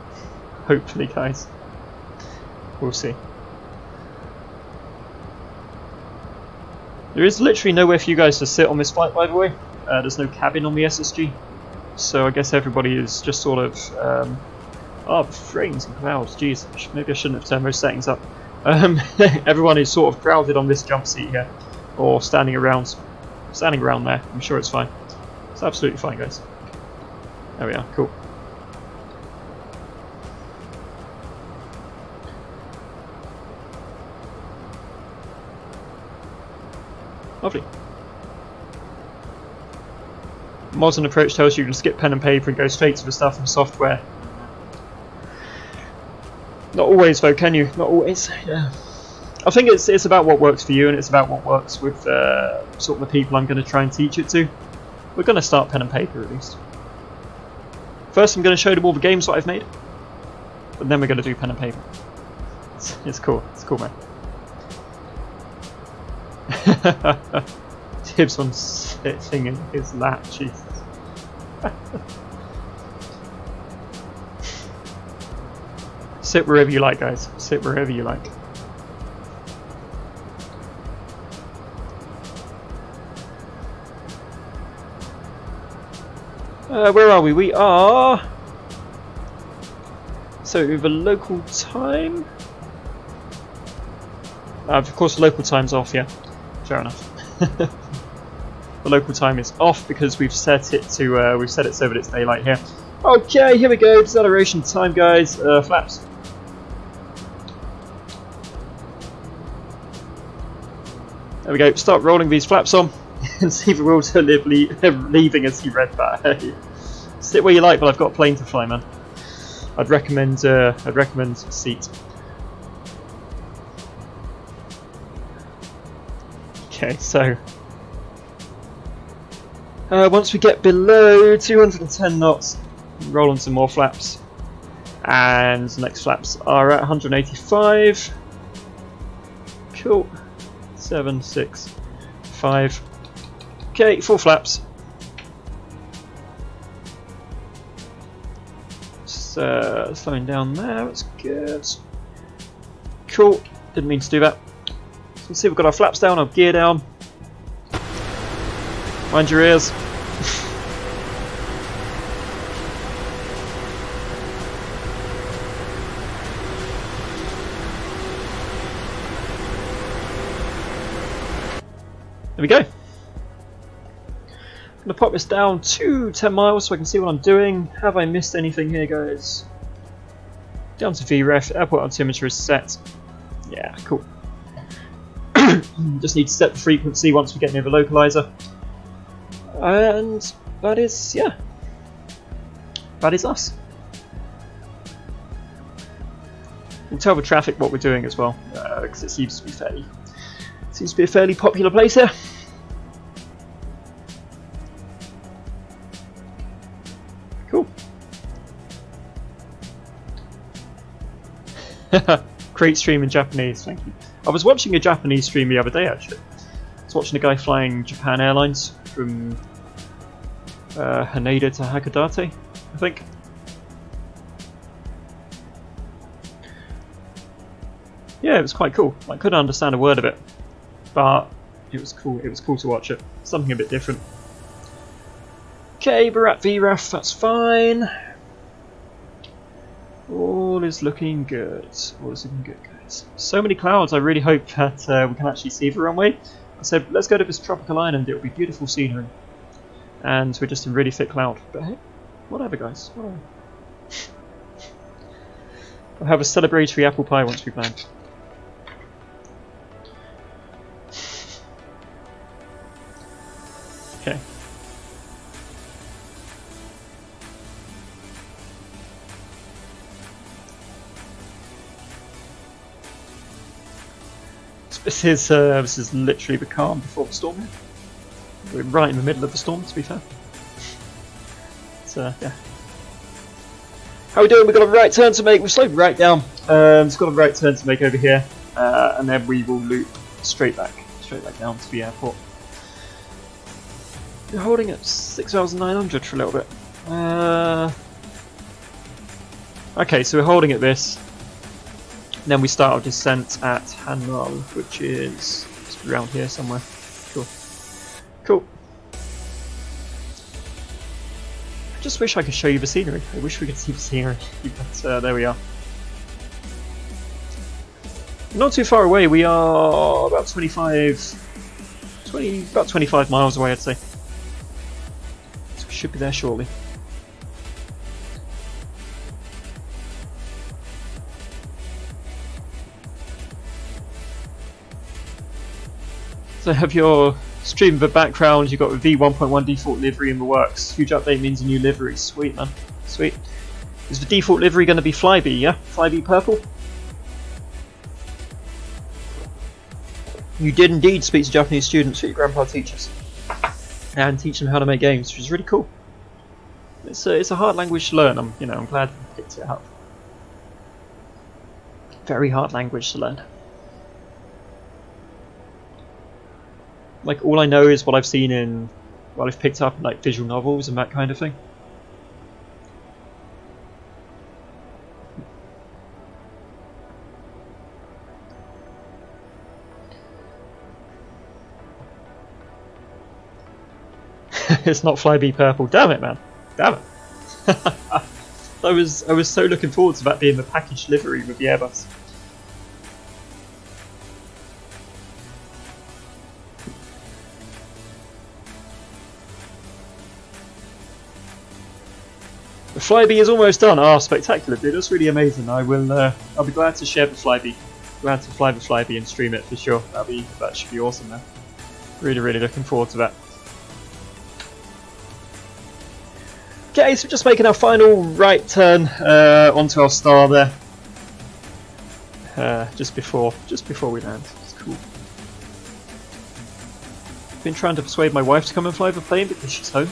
Hopefully, guys. We'll see. There is literally nowhere for you guys to sit on this flight, by the way. There's no cabin on the SSG, so I guess everybody is just sort of oh, frames and clouds, jeez, maybe I shouldn't have turned those settings up. Everyone is sort of crowded on this jump seat here, or standing around there. I'm sure it's fine. It's absolutely fine, guys. There we are, cool. Lovely. Modern approach tells you to skip pen and paper and go straight to the stuff from software. Not always though, can you? Not always. Yeah. I think it's about what works for you, and it's about what works with sort of the people I'm going to try and teach it to. We're going to start pen and paper at least. First I'm going to show them all the games that I've made, but then we're going to do pen and paper. It's cool. It's cool, man. Tibbs on sitting in his lap, Jesus. Sit wherever you like, guys. Sit wherever you like. Where are we? We are... So, the local time... of course, the local time's off, yeah. Fair enough. The local time is off because we've set it to we've set it so that it's daylight here. Okay, here we go. Acceleration time, guys. Flaps. There we go. Start rolling these flaps on and see the wheels are leaving as you read that. Sit where you like, but I've got a plane to fly, man. I'd recommend a seat. Okay, so Once we get below 210 knots, roll on some more flaps. And the next flaps are at 185. Cool. 7, 6, 5. Okay, 4 flaps. Slowing down there, that's good. Cool, didn't mean to do that. So let's see, we've got our flaps down, our gear down. Mind your ears. There we go. I'm going to pop this down to 10 miles so I can see what I'm doing. Have I missed anything here, guys? Down to VREF, airport altimeter is set. Yeah, cool. Just need to set the frequency once we get near the localizer. And that is, yeah. That is us. We'll tell the traffic what we're doing as well, because it seems to be a fairly popular place here. Cool. Great stream in Japanese, thank you. I was watching a Japanese stream the other day actually. I was watching a guy flying Japan Airlines from Haneda to Hakodate, I think. Yeah, it was quite cool. I couldn't understand a word of it, but it was cool. It was cool to watch it. Something a bit different. Okay, we're at VREF, that's fine. All is looking good. All is looking good, guys. So many clouds, I really hope that we can actually see the runway. I said, let's go to this tropical island, it'll be beautiful scenery. And we're just in really thick cloud. But hey, whatever, guys. Whatever. I'll have a celebratory apple pie once we've landed. Okay. This is literally the calm before the storm. We're right in the middle of the storm, to be fair. So yeah. How are we doing? We've got a right turn to make. We've slowed right down. It's got a right turn to make over here, and then we will loop straight back down to the airport. We're holding at 6,900 for a little bit. Okay, so we're holding at this. And then we start our descent at Hanmal, which is just around here somewhere. Cool. Cool. I just wish I could show you the scenery. I wish we could see the scenery. But there we are. Not too far away. We are about 25 miles away, I'd say. So we should be there shortly. So have your stream in the background, you've got the V1.1 default livery in the works. Huge update means a new livery. Sweet, man. Sweet. Is the default livery going to be Flyby, yeah? Flyby purple? You did indeed speak to Japanese students that your grandpa teaches. And teach them how to make games, which is really cool. It's a hard language to learn. I'm glad you picked it up. Very hard language to learn. Like, all I know is what I've seen in, what I've picked up in like visual novels and that kind of thing. It's not Flyby purple. Damn it, man. Damn it. I was so looking forward to that being the packaged livery with the Airbus. The Flyby is almost done. Ah, spectacular, dude. That's really amazing. I'll be glad to share the Flyby. Glad to fly the Flyby and stream it for sure. That should be awesome, man. Really, really looking forward to that. Okay, so we're just making our final right turn onto our star there. just before we land. It's cool. Been trying to persuade my wife to come and fly the plane because she's home.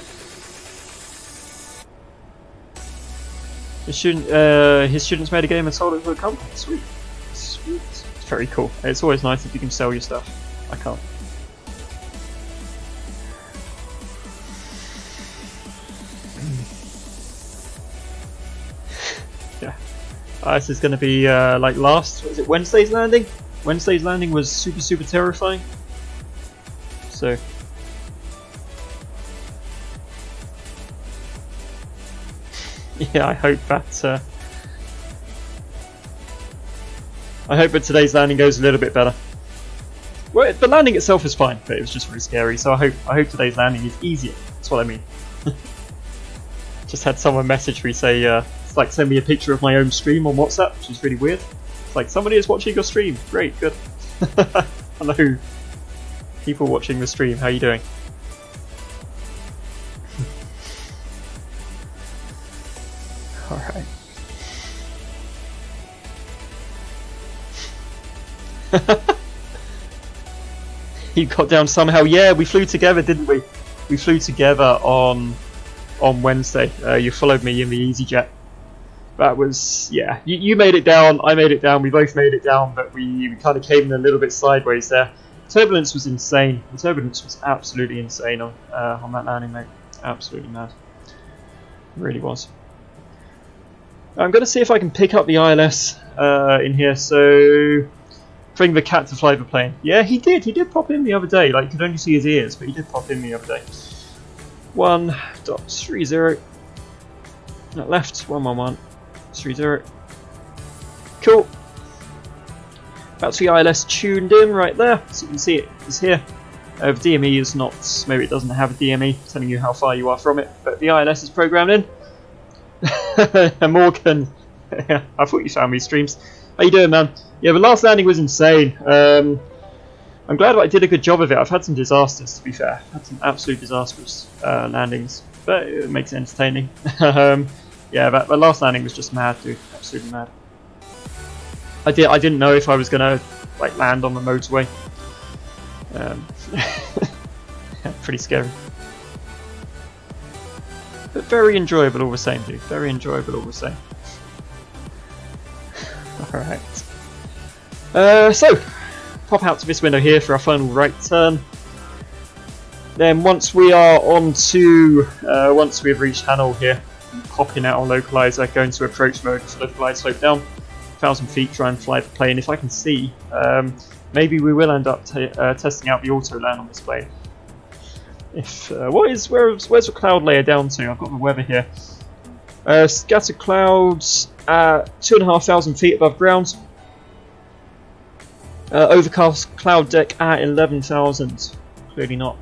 His students made a game and sold it to a company. Sweet. Sweet. It's very cool. It's always nice if you can sell your stuff. I can't. Yeah. This is going to be like last, was it Wednesday's landing? Wednesday's landing was super terrifying. So yeah, I hope that today's landing goes a little bit better. Well, the landing itself was fine, but it was just really scary. So I hope today's landing is easier. That's what I mean. Just had someone message me say, it's like send me a picture of my own stream on WhatsApp, which is really weird. It's like somebody is watching your stream. Great, good. Hello, people watching the stream. How you doing? All right. He got down somehow. Yeah, we flew together, didn't we? We flew together on Wednesday. You followed me in the EasyJet. That was, yeah. You made it down. I made it down. We both made it down, but we kind of came in a little bit sideways there. Turbulence was insane. The turbulence was absolutely insane on that landing, mate. Absolutely mad. It really was. I'm going to see if I can pick up the ILS in here. So, bring the cat to fly the plane. Yeah, he did. He did pop in the other day. Like, you could only see his ears, but he did pop in the other day. 1.30. Not left. 111.30. Cool. That's the ILS tuned in right there. So you can see it is here. The DME is not. Maybe it doesn't have a DME telling you how far you are from it, but the ILS is programmed in. Morgan, I thought you found me streams. How you doing, man? Yeah, the last landing was insane. I'm glad I did a good job of it. I've had some disasters, to be fair. I've had some absolute disastrous landings, but it makes it entertaining. Yeah, that last landing was just mad, dude. Absolutely mad. I didn't know if I was gonna like land on the motorway. Yeah, pretty scary. But very enjoyable all the same, dude. Very enjoyable all the same. Alright. So, pop out to this window here for our final right turn. Then once we are on to, once we've reached Hanoi here, pop in our localizer, go into approach mode, localize slope down, 1,000 feet, try and fly the plane. If I can see, maybe we will end up testing out the auto land on this plane. If where's the cloud layer down to? I've got the weather here. Scattered clouds at 2,500 feet above ground. Overcast cloud deck at 11,000. Clearly not.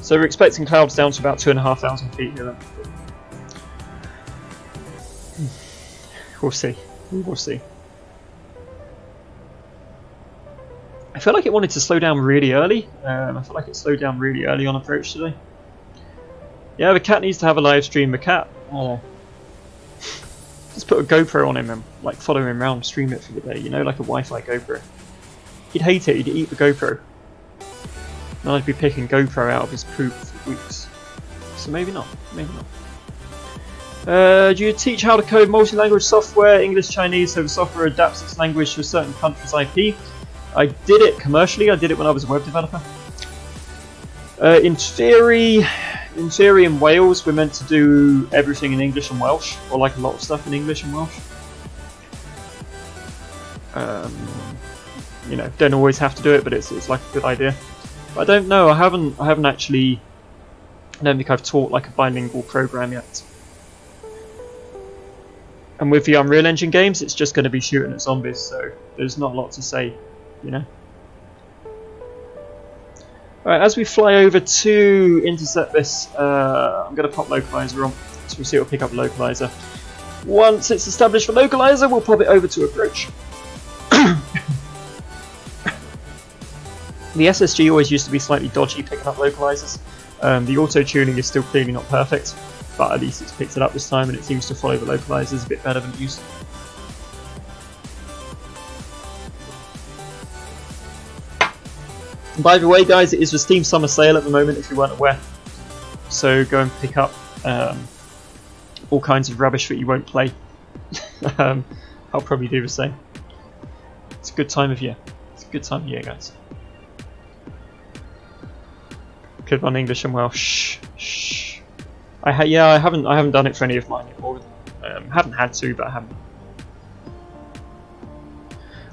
So we're expecting clouds down to about 2,500 feet here. Then. We'll see. We'll see. I feel like it wanted to slow down really early. I feel like it slowed down really early on approach today. Yeah, the cat needs to have a live stream. The cat, just put a GoPro on him and like follow him around, stream it for the day. You know, like a Wi-Fi GoPro. He'd hate it. He'd eat the GoPro. And I'd be picking GoPro out of his poop for weeks. So maybe not. Maybe not. Do you teach how to code multi-language software, English, Chinese, so the software adapts its language to a certain country's IP? I did it commercially. I did it when I was a web developer. In theory, in Wales, we're meant to do everything in English and Welsh, or like a lot of stuff in English and Welsh. You know, don't always have to do it, but it's like a good idea. But I don't know. I haven't actually. I don't think I've taught like a bilingual program yet. And with the Unreal Engine games, it's just going to be shooting at zombies, so there's not a lot to say, you know. Alright, as we fly over to intercept this, I'm going to pop localizer on, so we'll see if it'll pick up localizer. Once it's established for localizer, we'll pop it over to approach. The SSG always used to be slightly dodgy picking up localizers. The auto-tuning is still clearly not perfect, but at least it's picked it up this time and it seems to follow the localizers a bit better than it used to. By the way, guys, it is the Steam Summer Sale at the moment, if you weren't aware. So go and pick up all kinds of rubbish that you won't play. I'll probably do the same. It's a good time of year. It's a good time of year, guys. Could run English and Welsh. Shh. I haven't done it for any of mine yet. Or, haven't had to, but I haven't.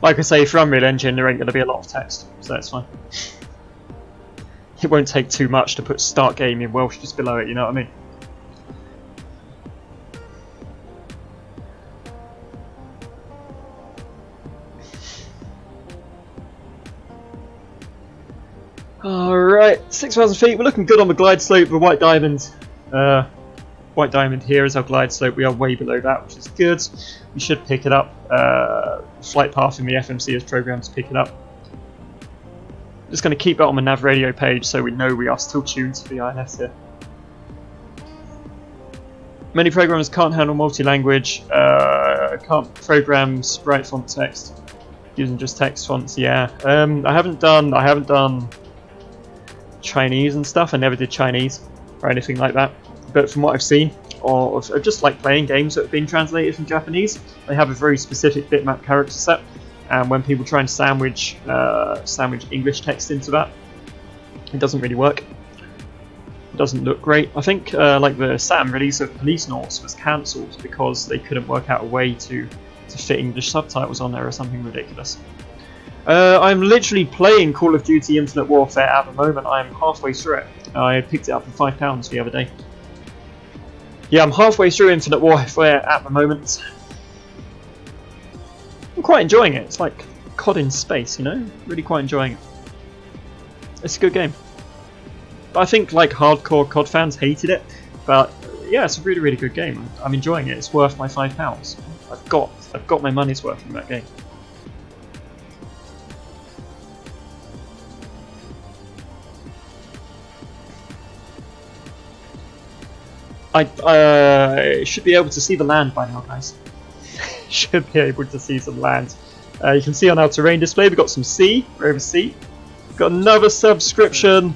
Like I say, for Unreal Engine, there ain't going to be a lot of text, so that's fine. It won't take too much to put start game in Welsh just below it, you know what I mean? Alright, 6,000 feet, we're looking good on the glide slope. The white diamond here is our glide slope. We are way below that, which is good. We should pick it up. Flight path in the FMC is programmed to pick it up. Just going to keep that on the nav radio page so we know we are still tuned to the INS here. Many programmers can't handle multi-language, can't program sprite font text using just text fonts. Yeah, I haven't done Chinese and stuff. I never did Chinese or anything like that. But from what I've seen, or just like playing games that have been translated from Japanese, they have a very specific bitmap character set. And when people try and sandwich English text into that, it doesn't really work. It doesn't look great. I think like the Saturn release of Police Norse was cancelled because they couldn't work out a way to fit English subtitles on there or something ridiculous. I'm literally playing Call of Duty Infinite Warfare at the moment. I'm halfway through it. I picked it up for £5 the other day. Yeah, I'm halfway through Infinite Warfare at the moment. I'm quite enjoying it. It's like COD in space, you know? Really quite enjoying it. It's a good game. But I think like hardcore COD fans hated it, but yeah, it's a really, really good game. I'm enjoying it. It's worth my £5. I've got my money's worth from that game. I should be able to see the land by now, guys. Should be able to see some land. You can see on our terrain display we've got some sea. We're over sea. We've got another subscription.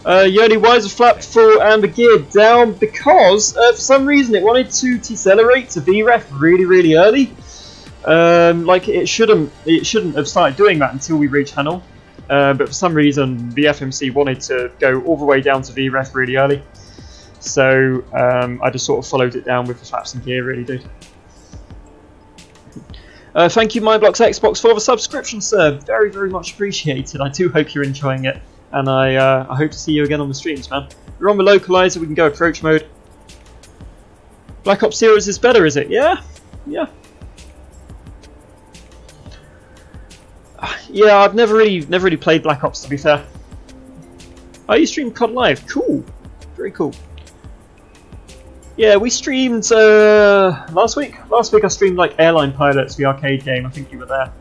Yoni, why is the flap full and the gear down? Because for some reason it wanted to decelerate to VREF really, really early. Like it shouldn't have started doing that until we reach Hanoi. But for some reason the FMC wanted to go all the way down to VREF really early. So I just sort of followed it down with the flaps and gear, really, dude. Thank you, MindBlocks Xbox, for the subscription, sir. Very, very much appreciated. I do hope you're enjoying it, and I hope to see you again on the streams, man. We're on the localizer. We can go approach mode. Black Ops Heroes is better, is it? Yeah, yeah. Yeah, I've never really played Black Ops, to be fair. Oh, you stream COD Live? Cool, very cool. Yeah, we streamed last week. Last week I streamed like Airline Pilots, the arcade game. I think you were there.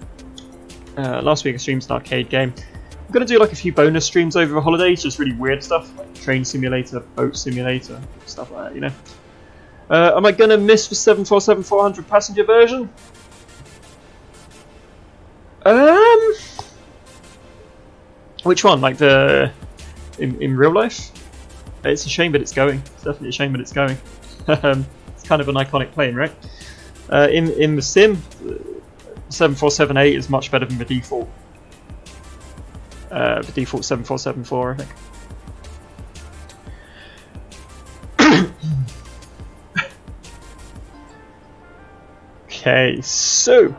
Last week I streamed an arcade game. I'm gonna do like a few bonus streams over the holidays, just really weird stuff like train simulator, boat simulator, stuff like that. You know. Am I gonna miss the 747-400 passenger version? Which one? Like the in real life? It's a shame that it's going. It's definitely a shame that it's going. It's kind of an iconic plane, right? In the sim, 747-8 is much better than the default. The default 747-4, I think. Okay, so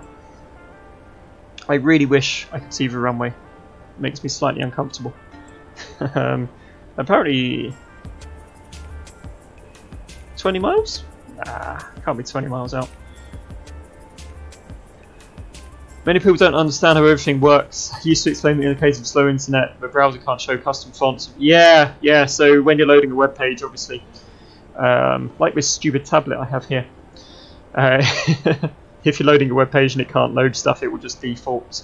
I really wish I could see the runway. It makes me slightly uncomfortable. Apparently 20 miles? Nah, can't be 20 miles out. Many people don't understand how everything works. I used to explain that in the case of slow internet, the browser can't show custom fonts. Yeah, so when you're loading a web page, obviously, like this stupid tablet I have here, if you're loading a web page and it can't load stuff, it will just default.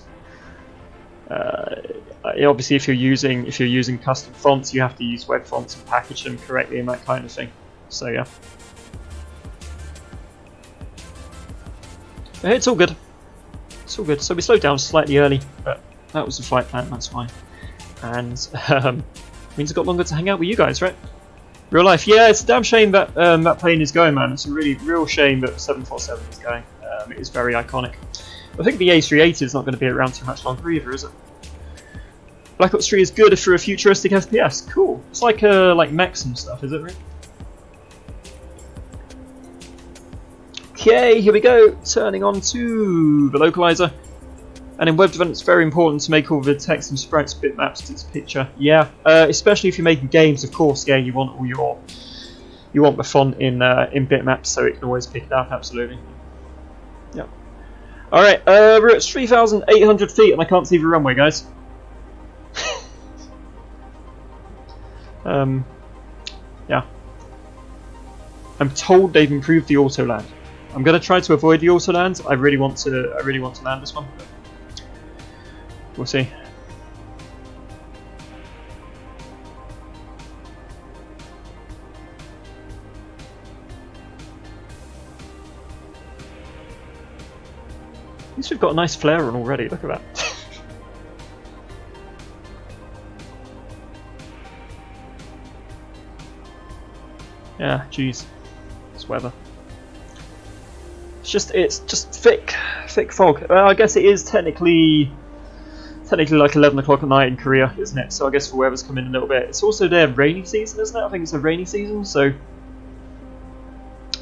Obviously, if you're using custom fonts, you have to use web fonts and package them correctly and that kind of thing. So yeah, but it's all good. It's all good. So we slowed down slightly early, but that was the flight plan. That's fine. and means I've got longer to hang out with you guys, right? Real life, yeah. It's a damn shame that that plane is going, man. It's a real shame that 747 is going. It is very iconic. I think the A380 is not going to be around too much longer either, is it? Black Ops 3 is good for a futuristic FPS. Cool. It's like mechs and stuff, is it, right? Okay, here we go. Turning on to the localizer. And in web development, it's very important to make all the text and sprites bitmaps to its picture. Yeah, especially if you're making games, of course. Yeah, you want all the font in bitmaps, so it can always pick it up. Absolutely. Yeah. All right, we're at 3,800 feet, and I can't see the runway, guys. Yeah. I'm told they've improved the auto land. I'm gonna try to avoid the auto land. I really want to land this one. We'll see. At least we've got a nice flare on already. Look at that. Yeah, jeez, it's weather. It's just thick fog. I guess it is technically like 11 o'clock at night in Korea, isn't it? So I guess the weather's come in a little bit. It's also their rainy season, isn't it? I think it's a rainy season, so yeah,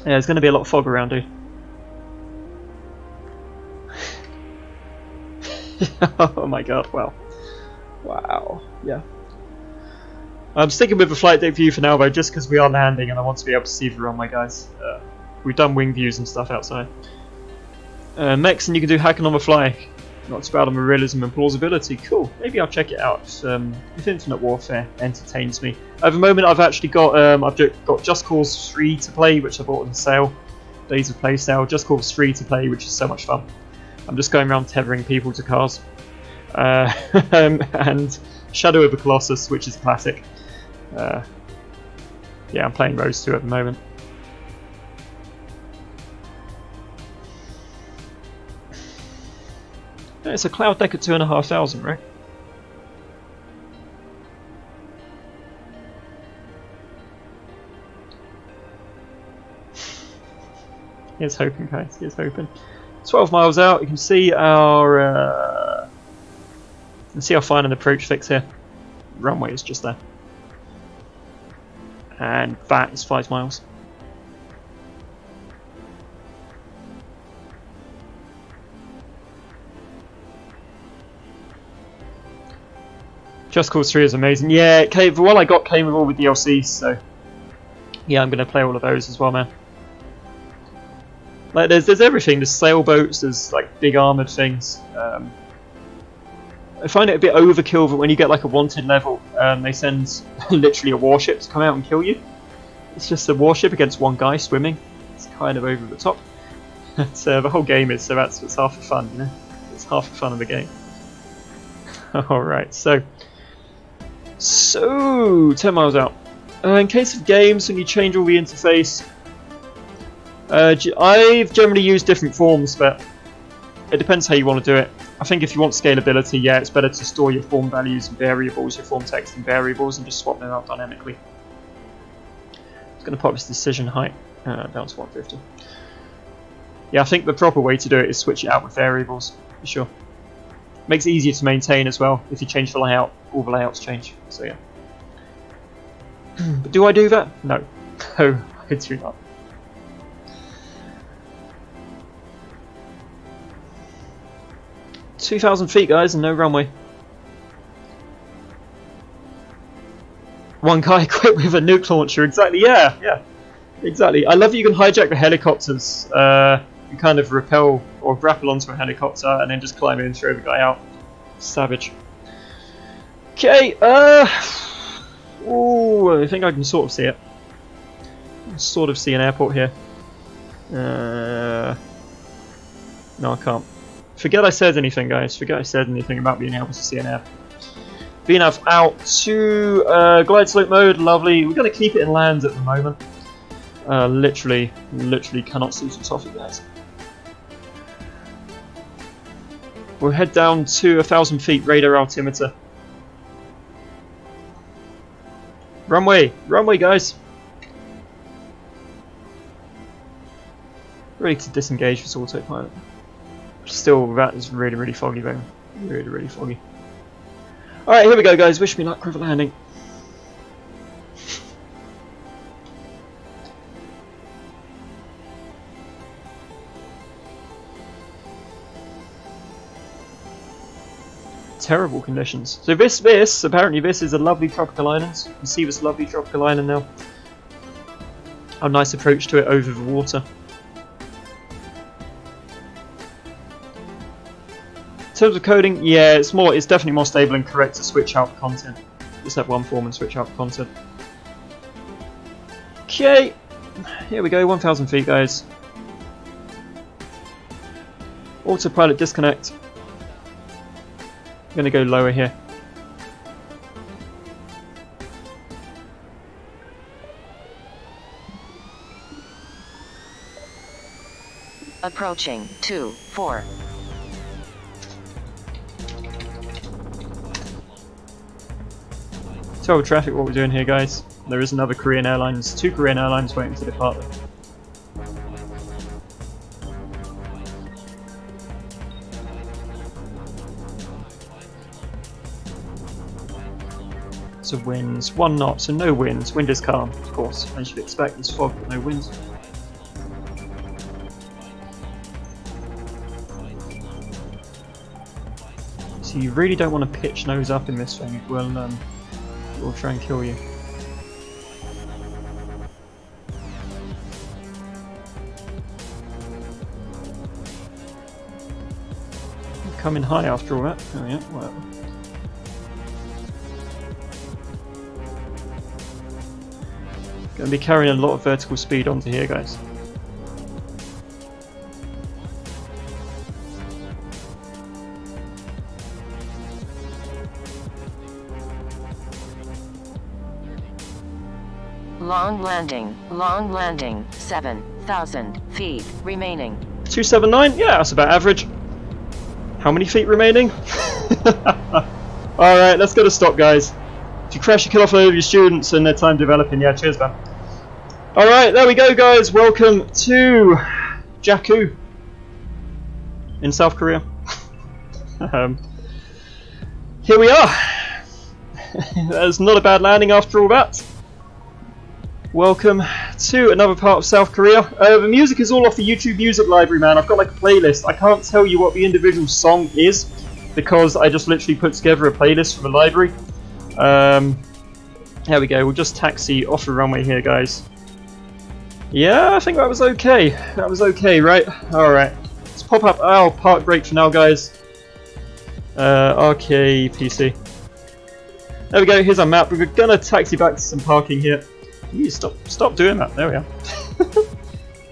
there's going to be a lot of fog around here. Oh my god! Wow, yeah. I'm sticking with the flight deck view for now, though, just because we are landing and I want to be able to see the runway, guys. We've done wing views and stuff outside. Mechs, and you can do hacking on the fly. Not too bad on the realism and plausibility. Cool. Maybe I'll check it out. If Infinite Warfare entertains me. At the moment, I've actually got Just Cause 3 to play, which I bought on sale. Days of Play sale. Just Cause 3 to play, which is so much fun. I'm just going around tethering people to cars. And Shadow of the Colossus, which is classic. Yeah, I'm playing those two at the moment. It's a cloud deck at 2,500, right? Here's hoping, guys. Here's hoping. 12 miles out. You can see our fine an approach fix here. Runway is just there, and that is 5 miles. Just Cause 3 is amazing. Yeah, the one I got came with all the DLCs, so yeah, I'm gonna play all of those as well, man. Like, there's everything. There's sailboats. There's like big armored things. I find it a bit overkill that when you get like a wanted level, they send literally a warship to come out and kill you. It's just a warship against one guy swimming. It's kind of over the top. That's the whole game is, so that's half the fun, you know. It's half the fun of the game. All right, so 10 miles out. In case of games, when you change all the interface, I've generally used different forms, but it depends how you want to do it. I think if you want scalability, yeah, it's better to store your form values and variables, your form text and variables, and just swap them out dynamically. It's going to pop this decision height down to 150. Yeah, I think the proper way to do it is switch it out with variables, for sure. Makes it easier to maintain as well. If you change the layout, all the layouts change. So yeah. But do I do that? No. No, I do not. "2,000 feet, guys, and no runway." One guy quit with a nuke launcher. Exactly. Yeah. Exactly. I love that you can hijack the helicopters. You kind of rappel or grapple onto a helicopter and then just climb in and throw the guy out. Savage. Okay. Ooh, I think I can sort of see it. I can sort of see an airport here. No, I can't. Forget I said anything, guys. Forget I said anything about being able to see an airport. VNAV out to glide slope mode. Lovely. We're going to keep it in land at the moment. Literally cannot see from top of it, guys. We'll head down to 1,000 feet radar altimeter. Runway! Runway, guys! Ready to disengage this autopilot. Still, that is really, really foggy, though. Really, really foggy. Alright, here we go, guys. Wish me luck with a landing. Terrible conditions. So apparently this is a lovely tropical island. You can see this lovely tropical island now. A nice approach to it over the water. In terms of coding, yeah, it's definitely more stable and correct to switch out content. Just have one form and switch out content. Okay, here we go, 1,000 feet, guys. Autopilot disconnect. I'm going to go lower here. Approaching 2-4. Total traffic, what we're doing here, guys. There is another Korean Airlines, 2 Korean Airlines waiting to depart. So winds, 1 knot, so no winds. Wind is calm, of course, as you'd expect. There's fog, but no winds. So you really don't want to pitch nose up in this thing. It will try and kill you. Coming high after all that. Oh yeah, whatever. Going to be carrying a lot of vertical speed onto here, guys. Long landing, 7,000 feet remaining. 279? Yeah, that's about average. How many feet remaining? Alright, let's go to stop, guys. If you crash, you kill off all of your students and their time developing. Yeah, cheers, man. Alright, there we go, guys. Welcome to Jeju in South Korea. Here we are. That's not a bad landing after all that. Welcome to another part of South Korea. The music is all off the YouTube music library, man. I've got like a playlist. I can't tell you what the individual song is because I just literally put together a playlist from the library. There we go. We'll just taxi off the runway here, guys. Yeah, I think that was okay. That was okay, right? Alright. Let's pop up our park break for now, guys. RK PC. There we go. Here's our map. We're gonna taxi back to some parking here. You stop doing that. There we are.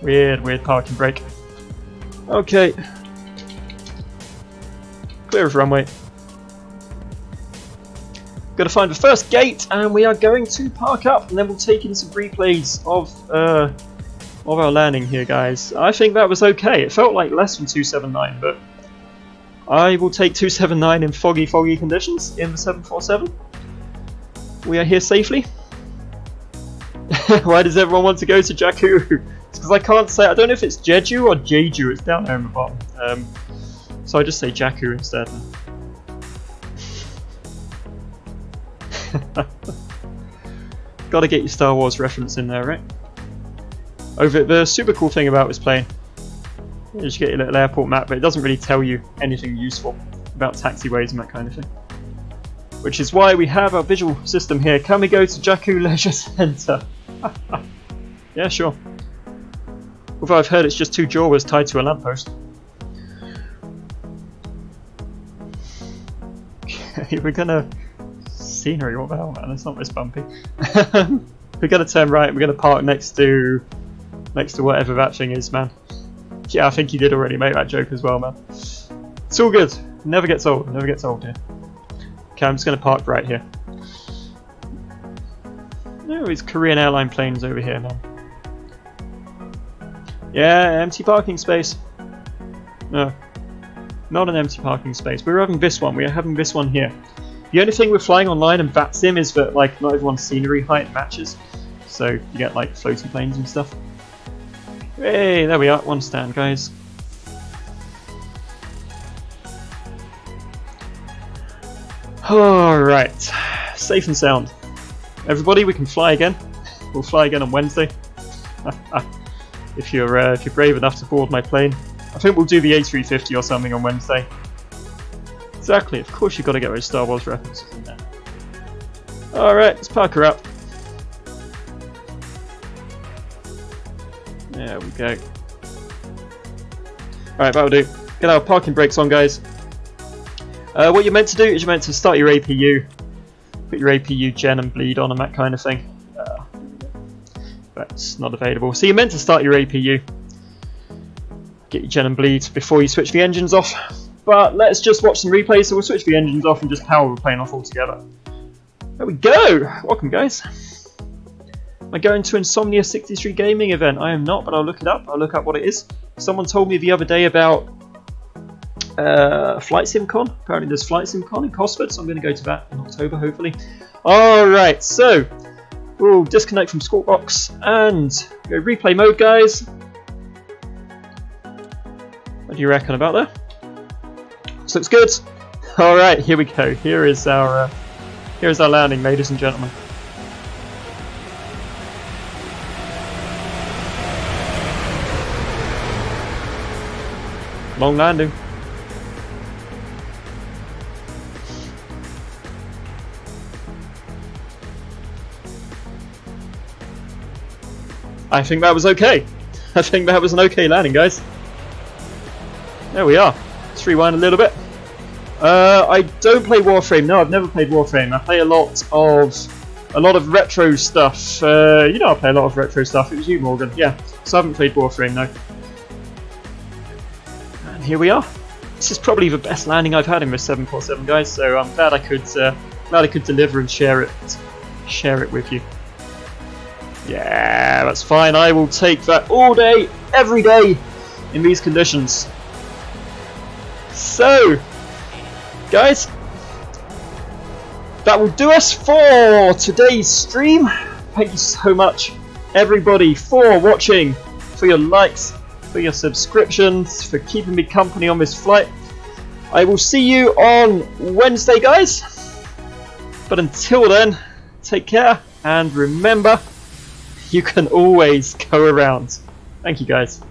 Weird parking brake. Okay. Clear of runway. Got to find the first gate, and we are going to park up, and then we'll take in some replays of our landing here, guys. I think that was okay. It felt like less than 279, but I will take 279 in foggy conditions in the 747. We are here safely. Why does everyone want to go to Jeju? It's because I can't say. I don't know if it's Jeju or Jeju. It's down there in the bottom. So I just say Jeju instead. Gotta get your Star Wars reference in there, right? The super cool thing about this plane is you get your little airport map, but it doesn't really tell you anything useful about taxiways and that kind of thing. Which is why we have our visual system here. Can we go to Jeju Leisure Centre? Yeah, sure. Although I've heard it's just 2 Jawas tied to a lamppost. Okay, we're gonna... Scenery, what the hell, man? It's not this bumpy. We're gonna turn right, we're gonna park next to whatever that thing is, man. Yeah, I think you did already make that joke as well, man. It's all good. Never gets old. Never gets old here. Okay, I'm just gonna park right here. Oh, these Korean airline planes over here, man. Yeah, empty parking space. No, not an empty parking space. We're having this one. We are having this one here. The only thing with flying online and VATSIM is that like not everyone's scenery height matches, so you get like floating planes and stuff. Hey, there we are, one stand, guys. Alright, safe and sound. Everybody, we can fly again. We'll fly again on Wednesday. if you're brave enough to board my plane. I think we'll do the A350 or something on Wednesday. Exactly, of course you've got to get those Star Wars references in there. Alright, let's park her up. There we go. Alright, that'll do. Get our parking brakes on, guys. What you're meant to do is you're meant to start your APU, put your APU gen and bleed on and that kind of thing. That's not available. So you're meant to start your APU, get your gen and bleed before you switch the engines off. But let's just watch some replays, so we'll switch the engines off and just power the plane off altogether. There we go! Welcome, guys. Am I going to Insomnia 63 Gaming event? I am not, but I'll look it up. I'll look up what it is. Someone told me the other day about Flight Sim Con. Apparently there's Flight Sim Con in Cosford, so I'm going to go to that in October, hopefully. Alright, so we'll disconnect from Squawk Box and go replay mode, guys. What do you reckon about that? This looks good. Alright, here we go. Here is our landing, ladies and gentlemen. Long landing. I think that was okay. I think that was an okay landing, guys. There we are. Let's rewind a little bit. I don't play Warframe. No, I've never played Warframe. I play a lot of retro stuff. You know, I play a lot of retro stuff. It was you, Morgan. Yeah. So I haven't played Warframe, no. And here we are. This is probably the best landing I've had in this 747, guys. So I'm glad I could deliver and share it with you. Yeah, that's fine. I will take that all day, every day, in these conditions. So, guys, that will do us for today's stream. Thank you so much, everybody, for watching, for your likes, for your subscriptions, for keeping me company on this flight. I will see you on Wednesday, guys. But until then, take care, and remember, you can always go around. Thank you, guys.